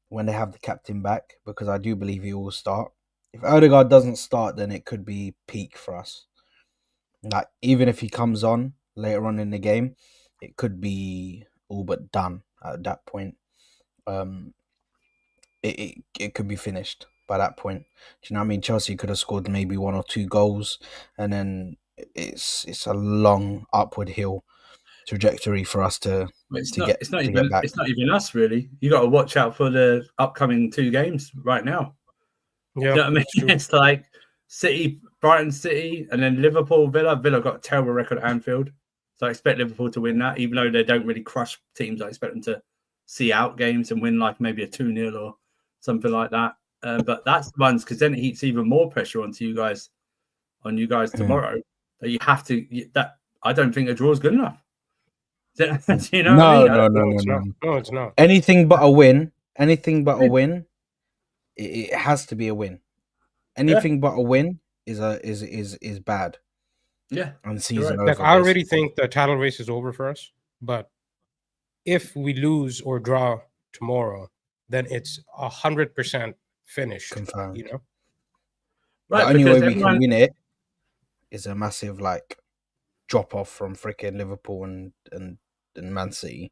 when they have the captain back, because I do believe he will start. If Odegaard doesn't start, then it could be peak for us. Like, even if he comes on later on in the game, it could be all but done at that point. It could be finished by that point. Do you know what I mean? Chelsea could have scored maybe 1 or 2 goals, and then it's a long upward hill trajectory for us to get back. It's not even us really. You got to watch out for the upcoming 2 games right now. Yeah, you know what I mean? It's like City, Brighton City, and then Liverpool, Villa. Villa got a terrible record at Anfield, so I expect Liverpool to win that. Even though they don't really crush teams, I expect them to see out games and win like maybe a 2-0 or something like that. But that's the ones, because then it heats even more pressure onto you guys tomorrow. That you have to. That I don't think a draw is good enough. Do you know what I mean? No, it's not. Anything but a win. Anything but a win. It has to be a win. Anything but a win is bad. Yeah, and the season over. Like, I already think the title race is over for us. But if we lose or draw tomorrow, then it's 100% finished. Confirmed. You know, right? The only way we can win it is a massive drop off from freaking Liverpool and Man City.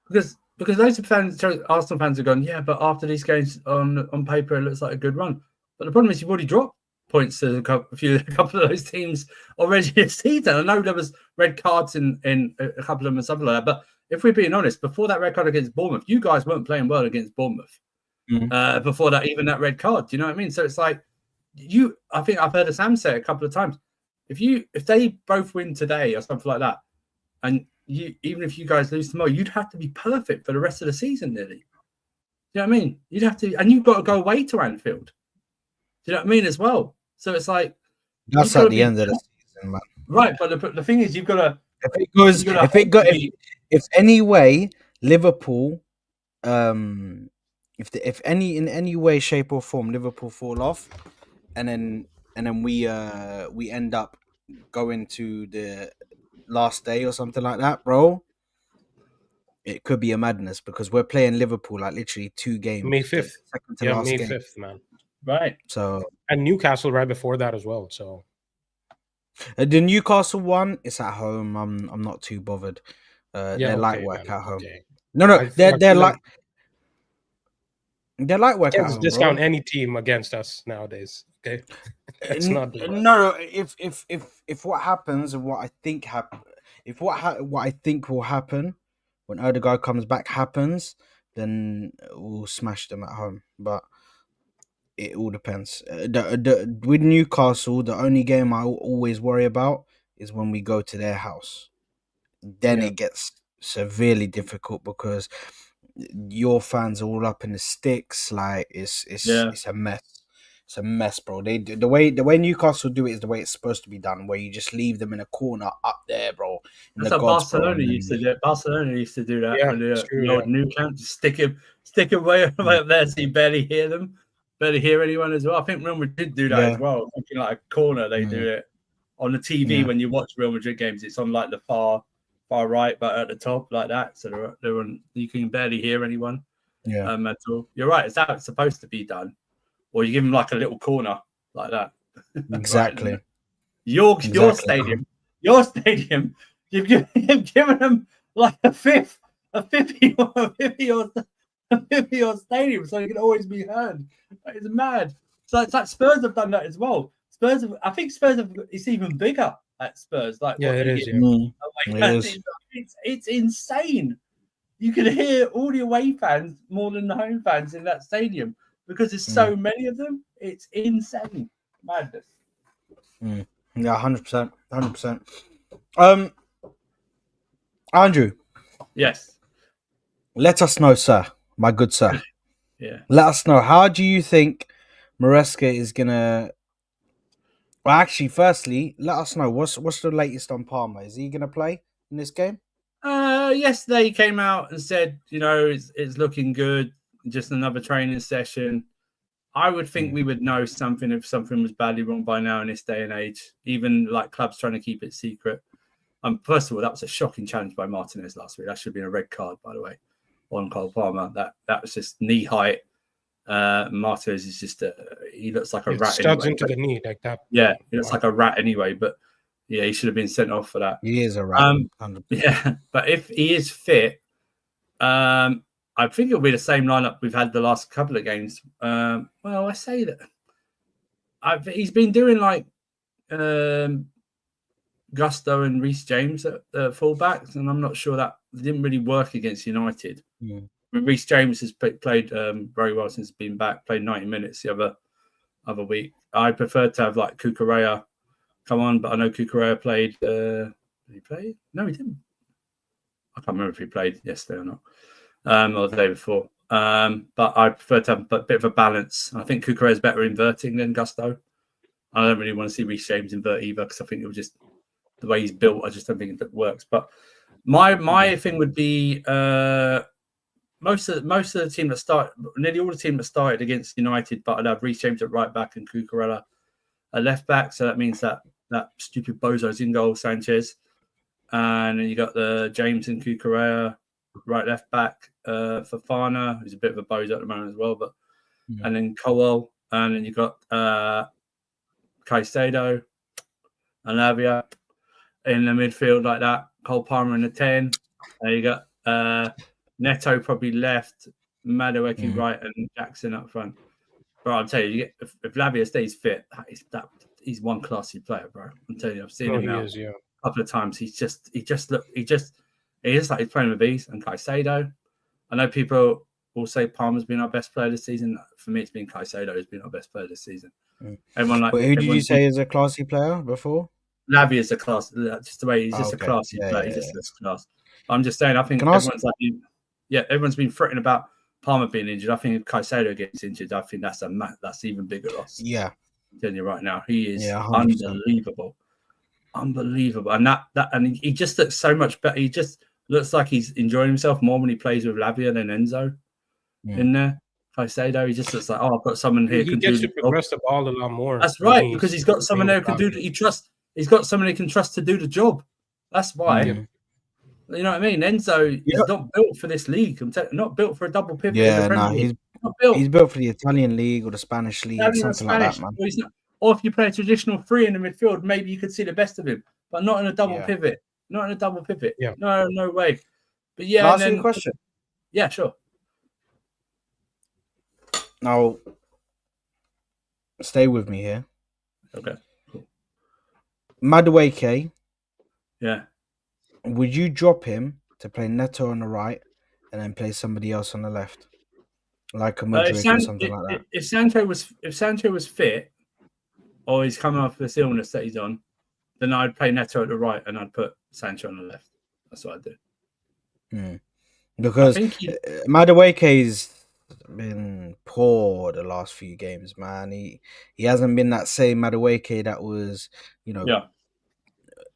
Because loads of fans, Arsenal fans, are going, yeah, but after these games on paper, it looks like a good run. But the problem is you've already dropped points to a couple of those teams already this season. I know there was red cards in a couple of them and something like that. But if we're being honest, before that red card against Bournemouth, you guys weren't playing well against Bournemouth. Before that, even that red card. Do you know what I mean? So it's like I think I've heard Sam say a couple of times, if they both win today or something like that, and even if you guys lose tomorrow, you'd have to be perfect for the rest of the season, nearly. Do you know what I mean? You'd have to, and you've got to go away to Anfield. Do you know what I mean as well? So it's like that's at the end of the season, man. Right, but the thing is, you've got to. If any way Liverpool, if in any way, shape or form Liverpool fall off, and then we end up going to the last day or something like that, bro, it could be a madness, because we're playing Liverpool like literally 2 games. May 5th. Yeah, May 5th, man. Right. So, and Newcastle right before that as well. So the Newcastle one, it's at home. I'm not too bothered. They're light work at home. Okay. No, they're light. They're light work at home. Discount any team against us nowadays. Okay, it's not. No. If what happens and what I think what I think will happen when Odegaard comes back happens, then we'll smash them at home. But it all depends. With Newcastle, the only game I always worry about is when we go to their house. Then it gets severely difficult, because your fans are all up in the sticks. Like it's a mess. It's a mess, bro. The way Newcastle do it is the way it's supposed to be done, where you just leave them in a corner up there, bro. That's how Barcelona used to do it. Barcelona used to do that. Yeah, the old Nou Camp, just stick him way up there so you barely hear them, barely hear anyone as well. I think Real Madrid do that as well. Something like a corner, they do it on the TV when you watch Real Madrid games. It's on like the far right, but at the top like that, so they're on. You can barely hear anyone. At all. You're right. It's how it's supposed to be done. Or you give them like a little corner like that. Exactly. Right? Your stadium. You've given them like a 50 or stadium, so you can always be heard. That is mad. So it's like Spurs have done that as well. I think Spurs have. It's even bigger at Spurs. Like it is. It's insane. You can hear all the away fans more than the home fans in that stadium, because there's so many of them. It's insane. Madness. Yeah, 100%. 100%. Andrew. Yes. Let us know, sir. My good sir. Yeah. Let us know. How do you think Maresca is gonna? Well, actually, firstly, let us know what's the latest on Palmer. Is he gonna play in this game? Yesterday he came out and said, it's looking good. Just another training session. I would think we would know something if something was badly wrong by now in this day and age. Even like clubs trying to keep it secret. First of all, that was a shocking challenge by Martinez last week. That should have been a red card, by the way, on Cole Palmer. That was just knee height. Martinez is just he looks like a rat studs anyway. into the knee like that. Yeah, he looks like a rat anyway. But yeah, he should have been sent off for that. He is a rat. Yeah, but if he is fit, I think it'll be the same lineup we've had the last couple of games. Well, I say that he's been doing like Gusto and Reece James at fullbacks, and I'm not sure that didn't really work against United. Reece James has played very well since he's been back. Played 90 minutes the other week. I preferred to have like Cucurella come on, but I know Cucurella played. Did he play? No, he didn't. I can't remember if he played yesterday or not, or the day before. But I prefer to have a bit of a balance. I think Cucurella is better inverting than Gusto. I don't really want to see Reece James invert either because I think it was just the way he's built. I just don't think it works. But my thing would be most of the team that started, nearly all the team that started against United, but I'd have Reece James at right back and Cucurella at left back. So that means that stupid bozo's in goal, Sanchez, and then you got the James and Cucurella right left back, Fofana, who's a bit of a bozo at the moment as well, but and then Cowell, and then you got Caicedo and Lavia in the midfield like that. Cole Palmer in the 10. You got Neto probably left, Madueke right, and Jackson up front. But I'll tell you, if Lavia stays fit, he's one classy player, bro. I'm telling you, I've seen him now a couple of times. He just like he's playing with ease. And Caicedo, I know people will say Palmer's been our best player this season. For me, it's been Caicedo who's been our best player this season. Who did you say is a classy player before? Lavia is a class, just the way he's just a classy player. He's just a class. I'm just saying, I think everyone's been fretting about Palmer being injured. I think if Caicedo gets injured, I think that's even bigger loss. Yeah, I'm telling you right now, he is unbelievable, and he just looks so much better. He just looks like he's enjoying himself more when he plays with Lavia than Enzo in there. Caicedo, he just looks like, I've got someone here. He gets to progress the ball a lot more. That's right, because he's got someone there who can do that. He's got someone he can trust to do the job. That's why. You know what I mean? Enzo is not built for this league. Not built for a double pivot. Yeah, he's built for the Italian league or the Spanish league, something like that, man. Or if you play a traditional three in the midfield, maybe you could see the best of him, but not in a double pivot. Not in a double pivot. Yeah. No way. But yeah, can I ask you a question? Yeah, sure. Now, stay with me here. Okay. Cool. Madueke. Yeah. Would you drop him to play Neto on the right and then play somebody else on the left, like a Madrid or something like that? If Sancho was fit, or he's coming off this illness that he's on, then I'd play Neto at the right and I'd put Sancho on the left. That's what I'd do. Because Madueke's been poor the last few games, man. He hasn't been that same Madueke that was,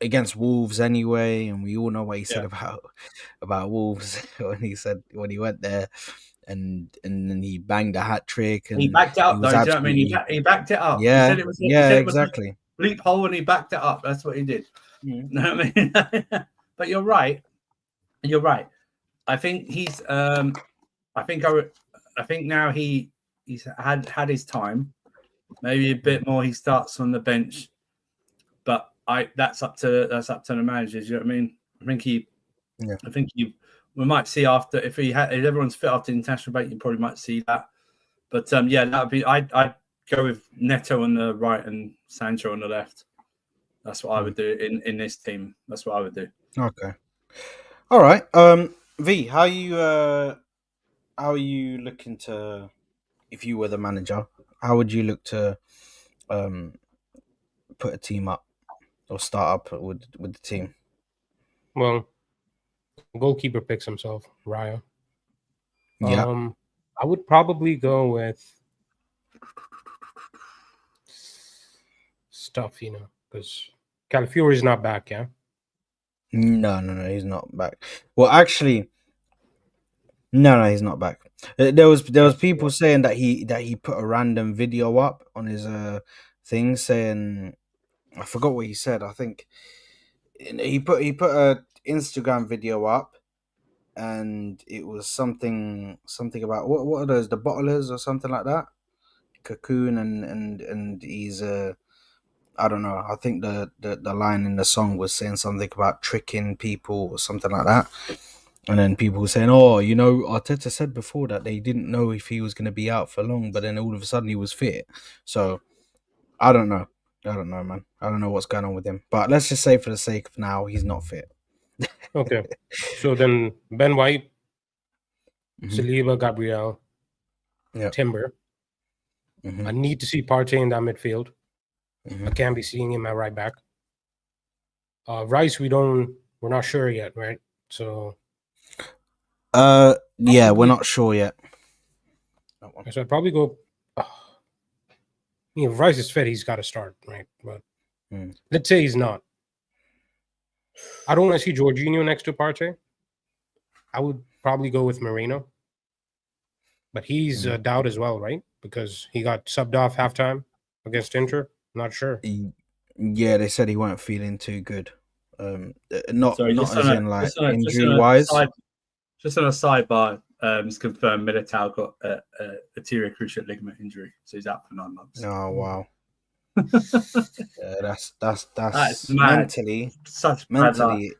against Wolves anyway, and we all know what he said about Wolves when he went there and then he banged a hat trick and he backed it up though. Do you know what I mean? He backed it up. Yeah, he said it was exactly. A bleep hole and he backed it up. That's what he did. You know what I mean? But you're right. I think he's I think now he's had his time. Maybe a bit more. He starts on the bench, but that's up to the managers. You know what I mean? I think we might see after if everyone's fit after the international break, you probably might see that. But that would be I'd go with Neto on the right and Sancho on the left. That's what I would do in this team. That's what I would do. Okay. All right. V, how are you looking to, if you were the manager, how would you look to put a team up or start up with the team? Well, goalkeeper picks himself, Raya. Yeah. I would probably go with stuff, because Calafiori is not back, yeah? No, he's not back. Well, actually, no, he's not back. There was people saying that he put a random video up on his thing saying, I forgot what he said. I think he put a Instagram video up, and it was something about what are those, the bottlers or something like that, Cocoon, and he's I don't know. I think the line in the song was saying something about tricking people or something like that. And then people were saying, "Oh, you know, Arteta said before that they didn't know if he was going to be out for long, but then all of a sudden he was fit." So I don't know. I don't know, man. I don't know what's going on with him. But let's just say, for the sake of now, he's not fit. Okay. So then Ben White, Mhm. Saliba, Gabriel, Yeah. Timber. Mhm. I need to see Partey in that midfield. Mhm. I can't be seeing him at right back. Rice, we're not sure yet, right? So Yeah, we're probably, not sure yet. That one. so I'd probably go. If Rice is fit, he's got to start, right? But let's say he's not. I don't want to see Jorginho next to Partey. I would probably go with Moreno, but he's a doubt as well, right? Because he got subbed off halftime against Inter. Not sure. Yeah, they said he weren't feeling too good. Not Sorry, not as in like injury wise. just on a sidebar. It's confirmed Militao got a tibial cruciate ligament injury, so he's out for 9 months. Oh wow. That's That's mad. mentally Such bad luck. it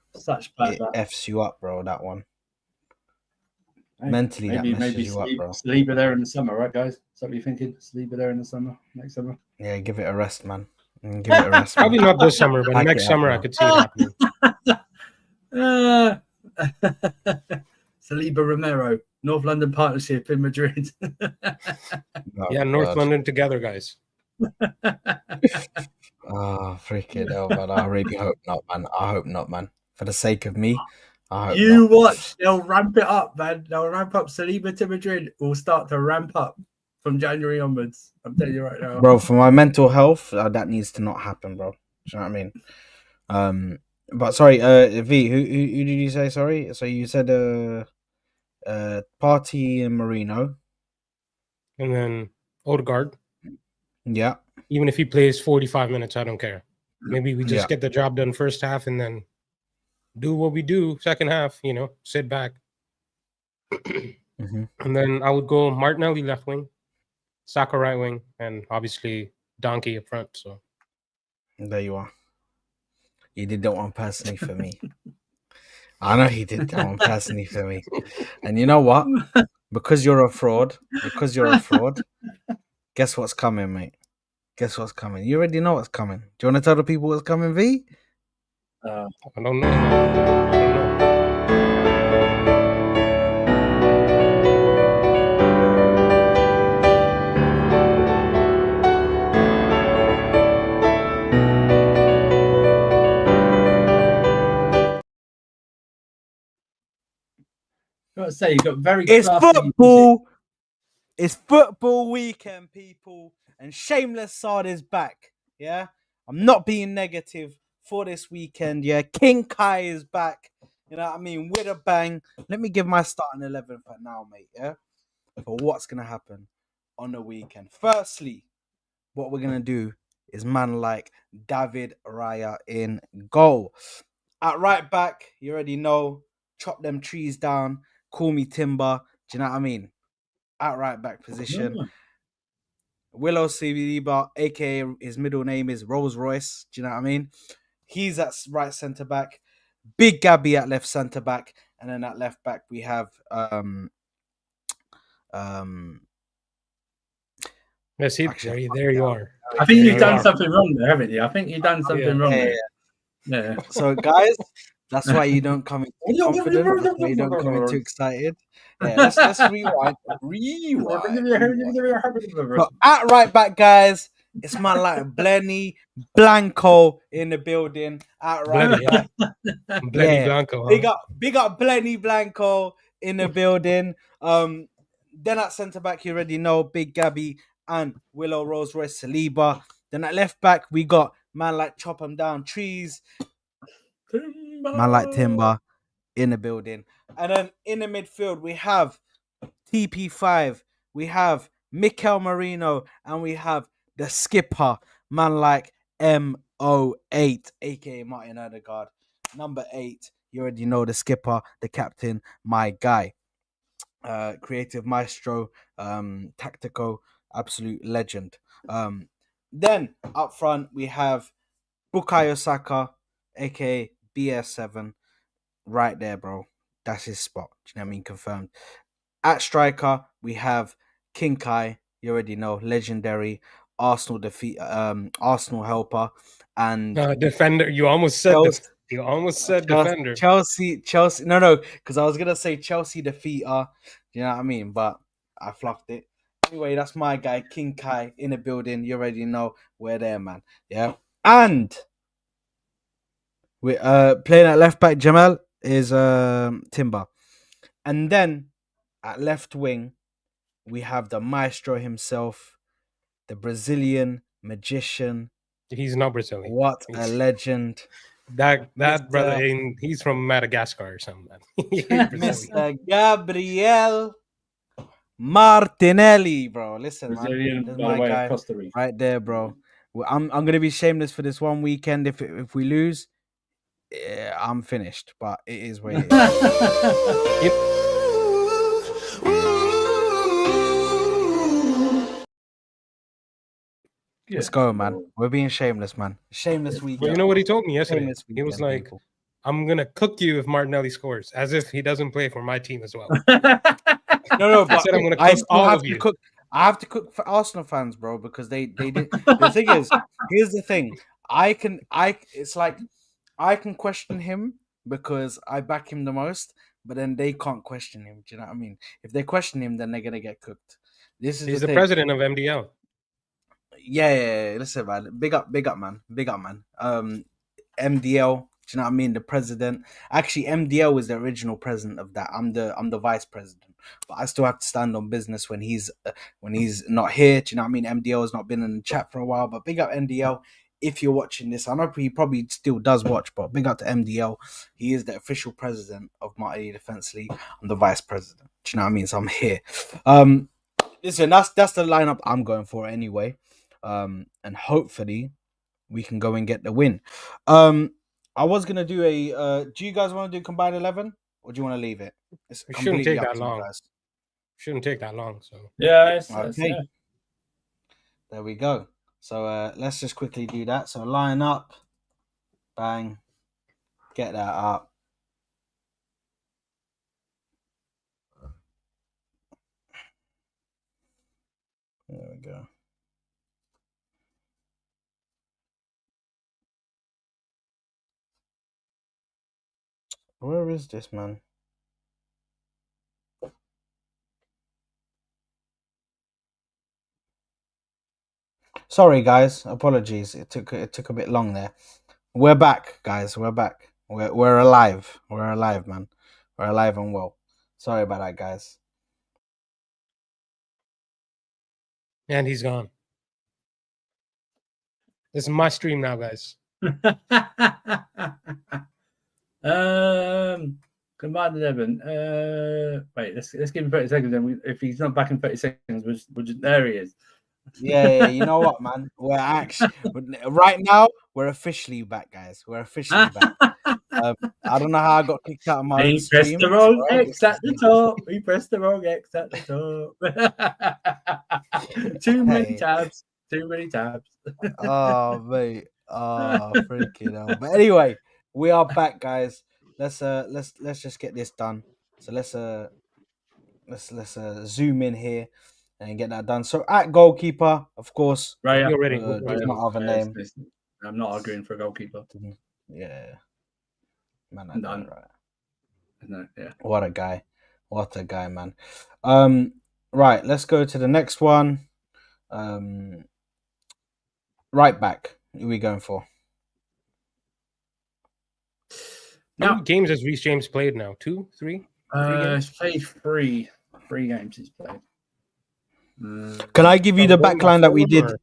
f's you up, bro. That one. Mentally, maybe that messes you up, bro. Saliba there in the summer, right, guys? Is that what you're thinking? Saliba there in the summer, next summer. Yeah, give it a rest, man. Give it a rest. Probably man. not this summer, but Pack next it up, summer I bro. could see it happening. Saliba Romero, North London partnership in Madrid. Oh, Yeah, North God. London together, guys. Oh, freaking hell, man. I really hope not, man. I hope not, man. For the sake of me, I hope You not. watch, they'll ramp it up, man. They'll ramp up. Saliba to Madrid will start to ramp up from January onwards. I'm telling you right now, Bro. For my mental health, that needs to not happen, bro. Do you know what I mean? But sorry, V, who did you say? Sorry, so you said Party and Marino. And then Odegaard, Yeah. even if he plays 45 minutes, I don't care. Maybe we just Yeah. get the job done first half and then do what we do second half, sit back. Mhm. And then I would go Martinelli left wing, Saka right wing, and obviously Donkey up front. So There you are. You did that one personally for me. I know he did that one personally for me. And you know what? Because you're a fraud, guess what's coming, mate? Guess what's coming? You already know what's coming. Do you want to tell the people what's coming, V? I don't know. I don't know. I gotta say, you got very It's classy football. It's football weekend, people. And Shameless Sard is back. Yeah? I'm not being negative for this weekend. Yeah? King Kai is back. You know what I mean? With a bang. Let me give my starting 11 for now, mate. Yeah? For what's going to happen on the weekend. Firstly, what we're going to do is man like David Raya in goal. At right back, you already know, chop them trees down, call me Timber. Do you know what I mean? At right back position. Willow Saliba, aka his middle name is Rolls Royce. Do you know what I mean? He's at right centre back. Big Gabby at left centre back. And then at left back we have Let's see. actually, There you are. I think you've done are. something wrong there, haven't you? I think you've done something wrong there. Yeah. So guys, that's why you don't come in too confident. That's why you don't come in too excited. Yeah, let's rewind. So at right back, guys, it's my like Blenny Blanco in the building. At right Blenny, back. Blenny Blanco. Big up Blenny Blanco in the building. Then at centre back, you already know Big Gabby and Willow Rolls Royce Saliba. Then at left back, we got man like Chop 'em Down Trees. Man like Timber in the building. And then in the midfield, we have TP5, we have Mikel Marino, and we have the skipper, man like MO8, aka Martin Odegaard. Number 8, you already know the skipper, the captain, my guy. Creative maestro, tactico, absolute legend. Then up front we have Bukayo Saka, aka BS7, right there, bro. That's his spot. Do you know what I mean? Confirmed. At striker, we have King Kai. You already know, legendary Arsenal helper, and Defender. You almost said Chelsea. you almost said Chelsea, defender. Chelsea. No, because I was gonna say Chelsea defeater. You know what I mean? But I fluffed it. Anyway, that's my guy, King Kai, in the building. You already know we're there, man. Yeah, and we playing at left back. Jamal is Timber, and then at left wing we have the maestro himself, the Brazilian magician. He's not Brazilian. What a legend! That Mr. brother, he's from Madagascar or something. He ain't Brazilian. Mr. Gabriel Martinelli, bro. Listen, Brazilian, man, that's by the my way, guy of Costa Rica. right there, bro. I'm gonna be shameless for this one weekend. If we lose, I'm finished. But it is what it is. Let's go, man. We're being shameless, man. Shameless weekend. Well, you know what he told me yesterday? Shameless He was weekend, like, people. "I'm gonna cook you if Martinelli scores," as if he doesn't play for my team as well. No, He but said, "I'm gonna I cook still all have of to you." cook. I have to cook for Arsenal fans, bro, because they did. The thing is, here's the thing. It's like I can question him because I back him the most, but then they can't question him. Do you know what I mean? If they question him, then they're gonna get cooked. This is He's the the thing. president of MDL. Yeah. Listen, man. Big up, man. Big up, man. MDL. Do you know what I mean? The president. Actually, MDL is the original president of that. I'm the vice president, but I still have to stand on business when he's not here. Do you know what I mean? MDL has not been in the chat for a while, but big up MDL. If you're watching this, I know he probably still does watch, but big up to MDL. He is the official president of Marty Defense League. I'm the vice president. Do you know what I mean? So I'm here. Listen, that's the lineup I'm going for anyway. And hopefully we can go and get the win. I was gonna do a. Do you guys want to do combined 11, or do you want to leave it? It's It shouldn't completely take up that to you long. guys. Shouldn't take that long. So Yeah, Okay. yeah. There we go. So let's just quickly do that. So line up, bang, get that up. There we go. Where is this, man? Sorry, guys. Apologies. It took a bit long there. We're back, guys. We're back. We're alive. We're alive, man. We're alive and well. Sorry about that, guys. and he's gone. This is my stream now, guys. Combined 11. Wait, let's give him 30 seconds. Then if he's not back in 30 seconds, there he is. Yeah. You know what, man? We're actually right now. We're officially back, guys. We're officially back. I don't know how I got kicked out of my own He pressed stream. the wrong X at the top. He pressed the wrong X at the top. Too many tabs. Too many tabs. Oh, mate. Oh, freaking hell. But anyway, we are back, guys. Let's just get this done. So let's zoom in here and get that done. So at goalkeeper, of course, Right. You're ready. there's no other name. I'm not arguing for a goalkeeper. Yeah, man, I None. know, right? No, yeah. What a guy. What a guy, man. Right, let's go to the next one. Right back. Who are we going for? How many games has Reece James played now? 2, 3? He's played three games. He's played. Can I give you the backline that we did? Or-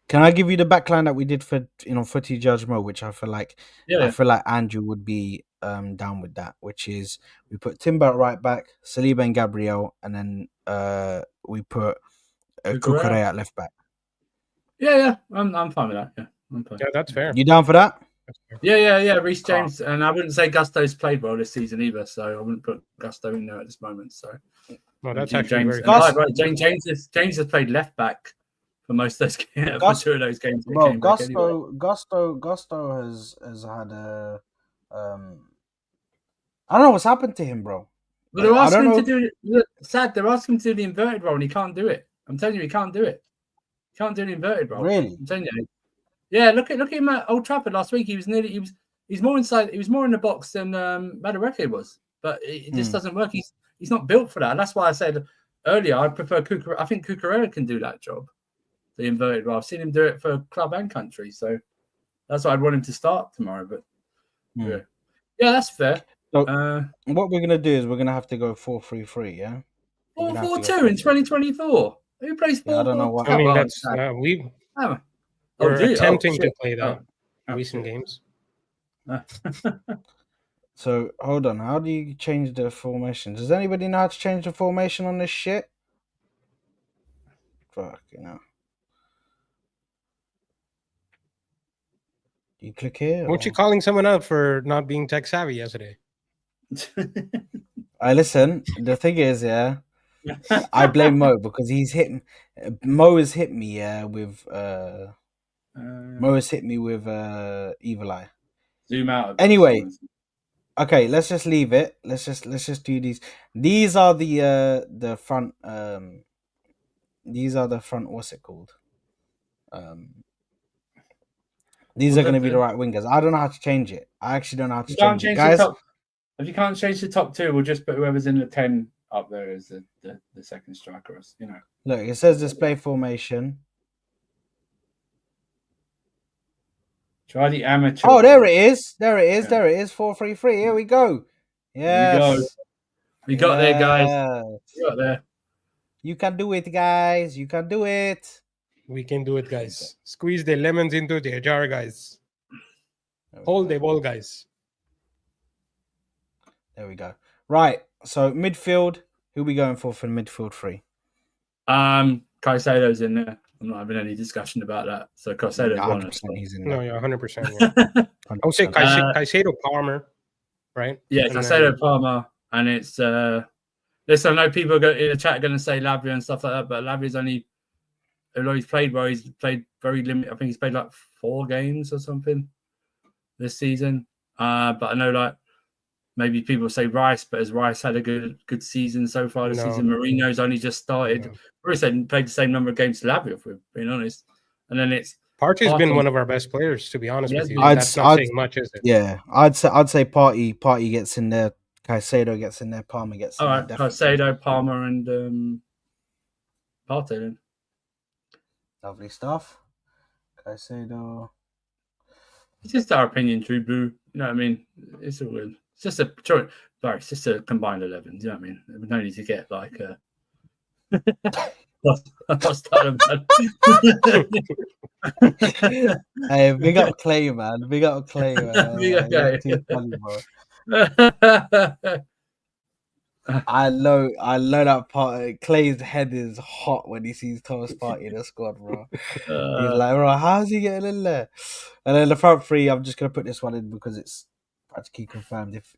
Can I give you the backline that we did for Footy Judge Mo, which I feel like Yeah. I feel like Andrew would be down with that, which is we put Timber at right back, Saliba and Gabriel, and then we put Kukurea at left back. Yeah. I'm fine with that. Yeah, I'm fine. Yeah, that's fair. You down for that? Yeah. Reece James, and I wouldn't say Gusto's played well this season either, so I wouldn't put Gusto in there at this moment. So, No, that's James, actually very and fair. right, James has played left back for most of those games, for Gus- 2 of those games. Bro, Came back anyway. Gusto has had a I don't know what's happened to him, bro. But they're I don't asking him know. to do. Look, sad. They're asking him to do the inverted role, and he can't do it. I'm telling you, he can't do it. He can't do the inverted role. Really? I'm telling you. Yeah, look at him at Old Trafford last week. He's more inside. He was more in the box than Madueke was, but it just doesn't work. He's not built for that. And that's why I said earlier I prefer Cucurella. I think Cucurella can do that job, the inverted role. I've seen him do it for club and country, so that's why I'd want him to start tomorrow. But yeah, that's fair. So what we're gonna do is we're gonna have to go 4-3-3, yeah. 4-4-2 in 2024. Who plays 4-4-2? Yeah, I don't know what. I mean, that's we're attempting to play that recent games. So hold on, how do you change the formation? Does anybody know how to change the formation on this shit? Fuck, you know. You click here. Weren't you calling someone out for not being tech savvy yesterday? I listen. The thing is, yeah, I blame Mo because he's hit. Mo has hit me, yeah, with Mo has hit me with Evil Eye. Zoom out. Anyway, okay, let's just leave it. Let's just do these. These are the front. These are the front. What's it called? These are going to be the right wingers. I don't know how to change it. I actually don't know how to change it, guys. If you can't change the top 2, we'll just put whoever's in the 10 up there as the second striker. You know. Look, it says display formation. Try the amateur. Oh, there it is. There it is. There it is. 4-3-3. Here we go. Yes. We got there, guys. We got there. You can do it, guys. You can do it. We can do it, guys. Squeeze the lemons into the jar, guys. Hold the ball, guys. There we go. Right. So midfield. Who are we going for midfield 3? Caicedo's in there. I'm not having any discussion about that. So Caicedo's one. He's in there. No, yeah, 100%. Yeah. I would say Caicedo, Palmer, right? Yeah, Caicedo, Palmer, and it's. Listen, I know people in the chat are going to say Lavia and stuff like that, but Lavia's only. Although he's played well, he's played very limited. I think he's played like 4 games or something this season. But I know like maybe people say Rice, but has Rice had a good season so far this season? Marino's only just started. Yeah. Rice hadn't played the same number of games to Lavia, if we're being honest. And then it's Partey's been one of our best players, to be honest with you. That's not saying much, is it? Yeah, I'd say Partey gets in there, Caicedo gets in there, Palmer gets in there. All right, Caicedo, Palmer, and Partey then. Lovely stuff. Caicedo. It's just our opinion, True Blue. You know what I mean? It's all good. It's just a choice. Sorry, it's just a combined 11. You know what I mean? We don't need to get like a. Hey, big up Clay, man. Big up Clay, man. Big up Clay. I know that part. Clay's head is hot when he sees Thomas Partey in the squad, bro. He's like, bro, how's he getting in there? And then the front 3, I'm just gonna put this one in because it's practically confirmed. If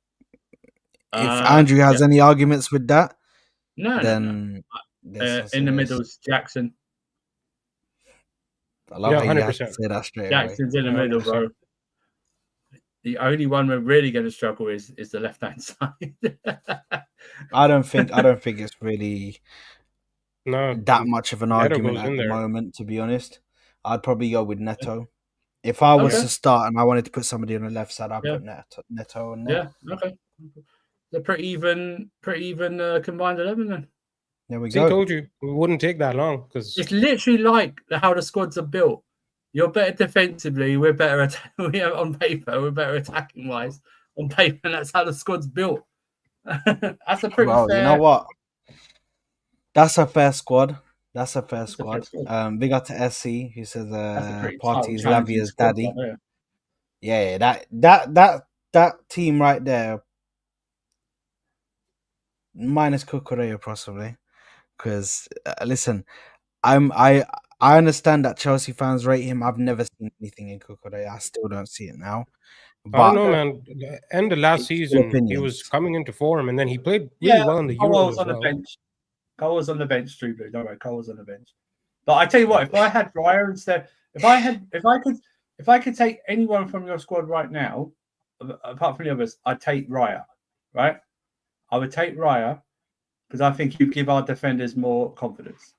Andrew has any arguments with that, then no. In the middle's Jackson. I love how 100%. You have to say that straight Jackson's away. In the middle, bro. The only one we're really going to struggle is the left-hand side. I don't think it's really that much of an argument at the moment, to be honest. I'd probably go with Neto. If I was to start and I wanted to put somebody on the left side, I'd put Neto on there. Yeah, okay. They're pretty even combined 11 then. There we go. I told you it wouldn't take that long because it's literally like how the squads are built. You're better defensively. We're better on paper. We're better attacking wise on paper, and that's how the squad's built. That's a pretty fair. You know what? That's a fair squad. That's a fair squad. Big up to SC who says Partey is Lavia's daddy. Yeah, that team right there, minus Cucurella possibly, because listen, I understand that Chelsea fans rate him. I've never seen anything in Kukurea. I still don't see it now. I don't But know, man. The end of last it's your season, he was opinions. coming into form, and then he played really Yeah, well in the Cole Euros was as on the well. bench. Cole was on the bench, True Blue. Don't worry, Cole was on the bench. But I tell you what, if I had Raya instead, if I could take anyone from your squad right now, apart from the others, I'd take Raya. Right? I would take Raya because I think you give our defenders more confidence.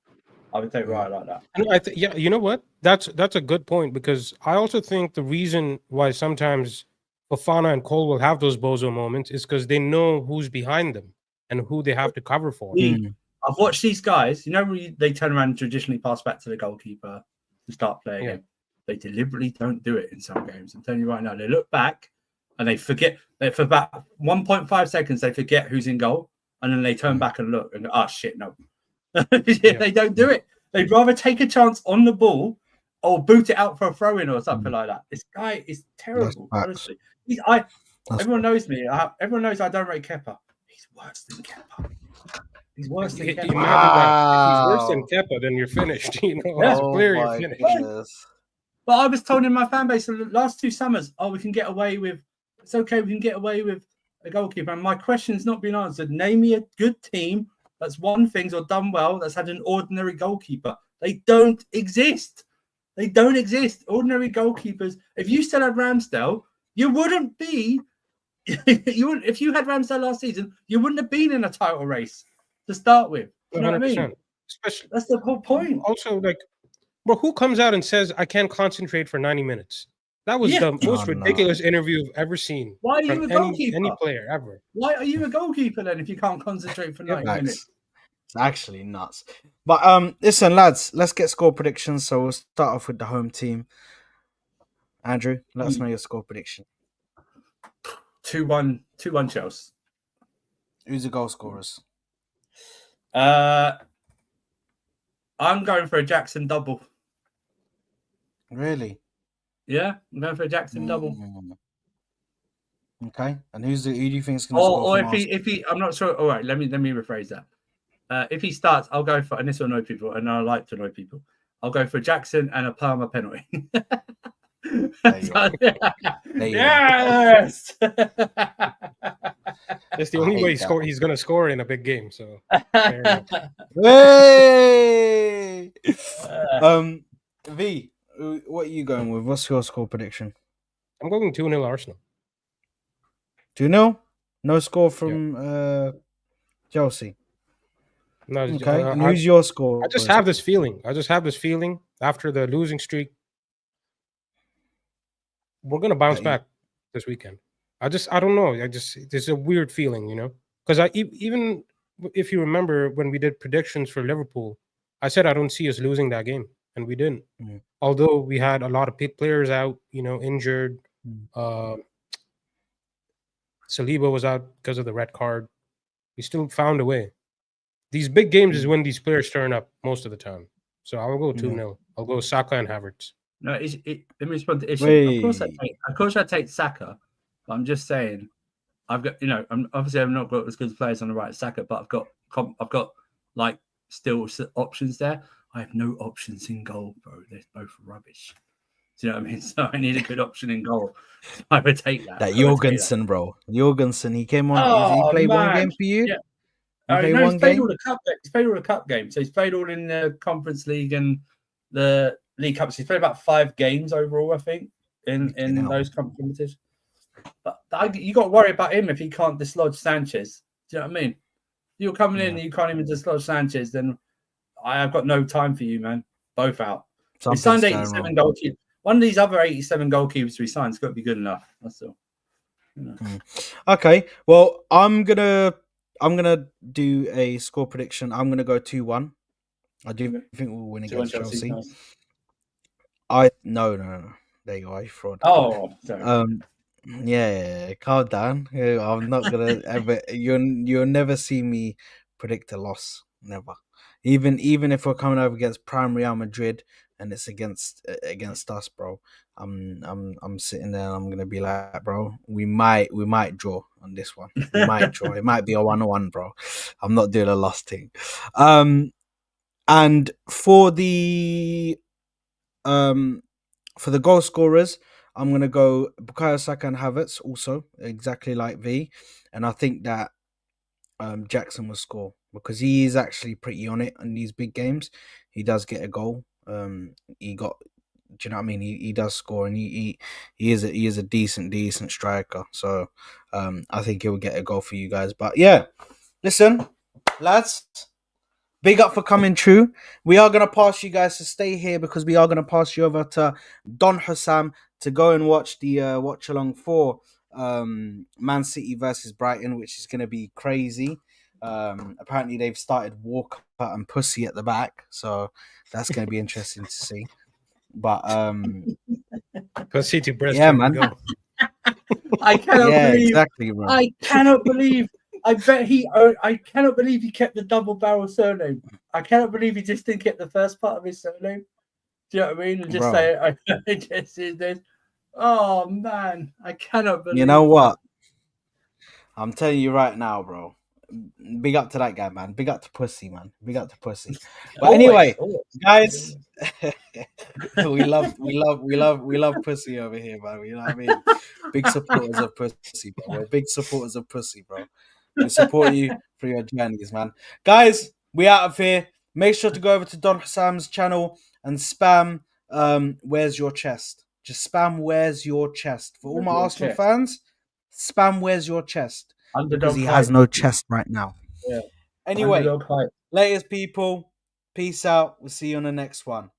I would take Raya like that. And yeah, you know what? That's a good point, because I also think the reason why sometimes Fofana and Cole will have those bozo moments is because they know who's behind them and who they have to cover for. I've watched these guys. You know, when they turn around and traditionally pass back to the goalkeeper to start playing Yeah. again. They deliberately don't do it in some games. I'm telling you right now. They look back and they forget. For about 1.5 seconds, they forget who's in goal, and then they turn back and look and oh shit, no. They don't do it. They'd rather take a chance on the ball or boot it out for a throw in or something like that. This guy is terrible. Honestly, everyone knows me. Everyone knows I don't rate Kepa. He's worse than Kepa. He's worse than Kepa. Imagine that. If he's worse than Kepa, then you're finished. You know, as a player, you're finished. Goodness. But I was told in my fan base the last 2 summers, we can get away with. It's okay, we can get away with a goalkeeper. And my question's not been answered. Name me a good team that's won things or done well that's had an ordinary goalkeeper. They don't exist. They don't exist. Ordinary goalkeepers. If you still had Ramsdale, you wouldn't be. If you had Ramsdale last season, you wouldn't have been in a title race to start with. You know what I mean? Especially, that's the whole point. Also, like, bro, who comes out and says I can't concentrate for 90 minutes? That was the most ridiculous interview I've ever seen. Why are you a goalkeeper? Any player ever. Why are you a goalkeeper then if you can't concentrate for 90 minutes? It's actually nuts. But listen, lads, let's get score predictions. So we'll start off with the home team. Andrew, let us know your score prediction. 2-1 Chelsea. Who's the goal scorers? I'm going for a Jackson double. Really? Yeah, I'm going for a Jackson double. Okay. And who do you think is going to score? Or if he, I'm not sure. All right, let me rephrase that. If he starts, I'll go for, and this will annoy people, and I like to annoy people. I'll go for Jackson and a Palmer penalty. Yes. It's the only way he's going to score in a big game. So, hey! V, what are you going with? What's your score prediction? I'm going 2-0 Arsenal. 2-0? No score from Chelsea. No, okay. And who's your score? I just have this feeling. After the losing streak, we're gonna bounce back this weekend. I don't know. There's a weird feeling, you know, because even if you remember when we did predictions for Liverpool, I said I don't see us losing that game, and we didn't. Although we had a lot of players out, you know, injured. Saliba was out because of the red card. We still found a way. These big games is when these players turn up most of the time. So I'll go 2-0. I'll go Saka and Havertz. No, let me respond to Issue. Of course I take Saka, but I'm just saying I've got, you know, I've not got as good players on the right as Saka, but I've got like still options there. I have no options in goal, bro. They're both rubbish. Do you know what I mean? So I need a good option in goal. So I would take that. That Jorgensen, bro. Jorgensen, he came on. He played one game for you? Yeah. He's played all the cup. He's played all the cup games. So he's played all in the Conference League and the League Cups. He's played about 5 games overall, I think, in those competitions. But you got to worry about him if he can't dislodge Sanchez. Do you know what I mean? You're coming in and you can't even dislodge Sanchez, then I've got no time for you, man. Both out. We signed 87 goalkeepers. One of these other 87 goalkeepers we signed has got to be good enough. That's all. You know. Okay. Well, I'm gonna do a score prediction. I'm gonna go 2-1. I do think we'll win against Chelsea. No. There you are, you fraud. Oh, sorry. Yeah, calm down. I'm not gonna ever. You'll never see me predict a loss. Never. Even if we're coming over against Prime Real Madrid and it's against us, bro. I'm sitting there and I'm gonna be like, bro, we might draw on this one. We might draw. It might be a 1-1, bro. I'm not doing a loss thing. And for the goal scorers, I'm gonna go Bukayo Saka and Havertz also exactly like V, and I think that Jackson will score because he is actually pretty on it in these big games. He does get a goal. He got. Do you know what I mean? He does score, and he is a decent striker. So I think he'll get a goal for you guys. But yeah, listen, lads. Big up for coming true. We are going to pass you guys to stay here because we are going to pass you over to Don Hussam to go and watch the watch along for Man City versus Brighton, which is going to be crazy. Apparently, they've started Walker and Pussy at the back, so that's going to be interesting to see. But Pussy to breast. yeah, Here we man. go. I cannot Yeah, believe. exactly, bro. I cannot believe. I cannot believe he kept the double barrel surname. I cannot believe he just didn't get the first part of his surname. Do you know what I mean? And just Bro. say, I just is this. Oh man, I cannot believe. You know what? I'm telling you right now, bro. Big up to that guy, man. Big up to Pussy, man. Big up to Pussy. But anyway, guys, we love Pussy over here, man. You know what I mean? Big supporters of Pussy, bro. We're big supporters of Pussy, bro. We support you for your journeys, man. Guys, we out of here. Make sure to go over to Don Hassam's channel and spam Where's Your Chest? Just spam Where's Your Chest. For all my Arsenal fans, spam Where's Your Chest? Because he has no chest right now. Yeah. Anyway, latest people. Peace out. We'll see you on the next one.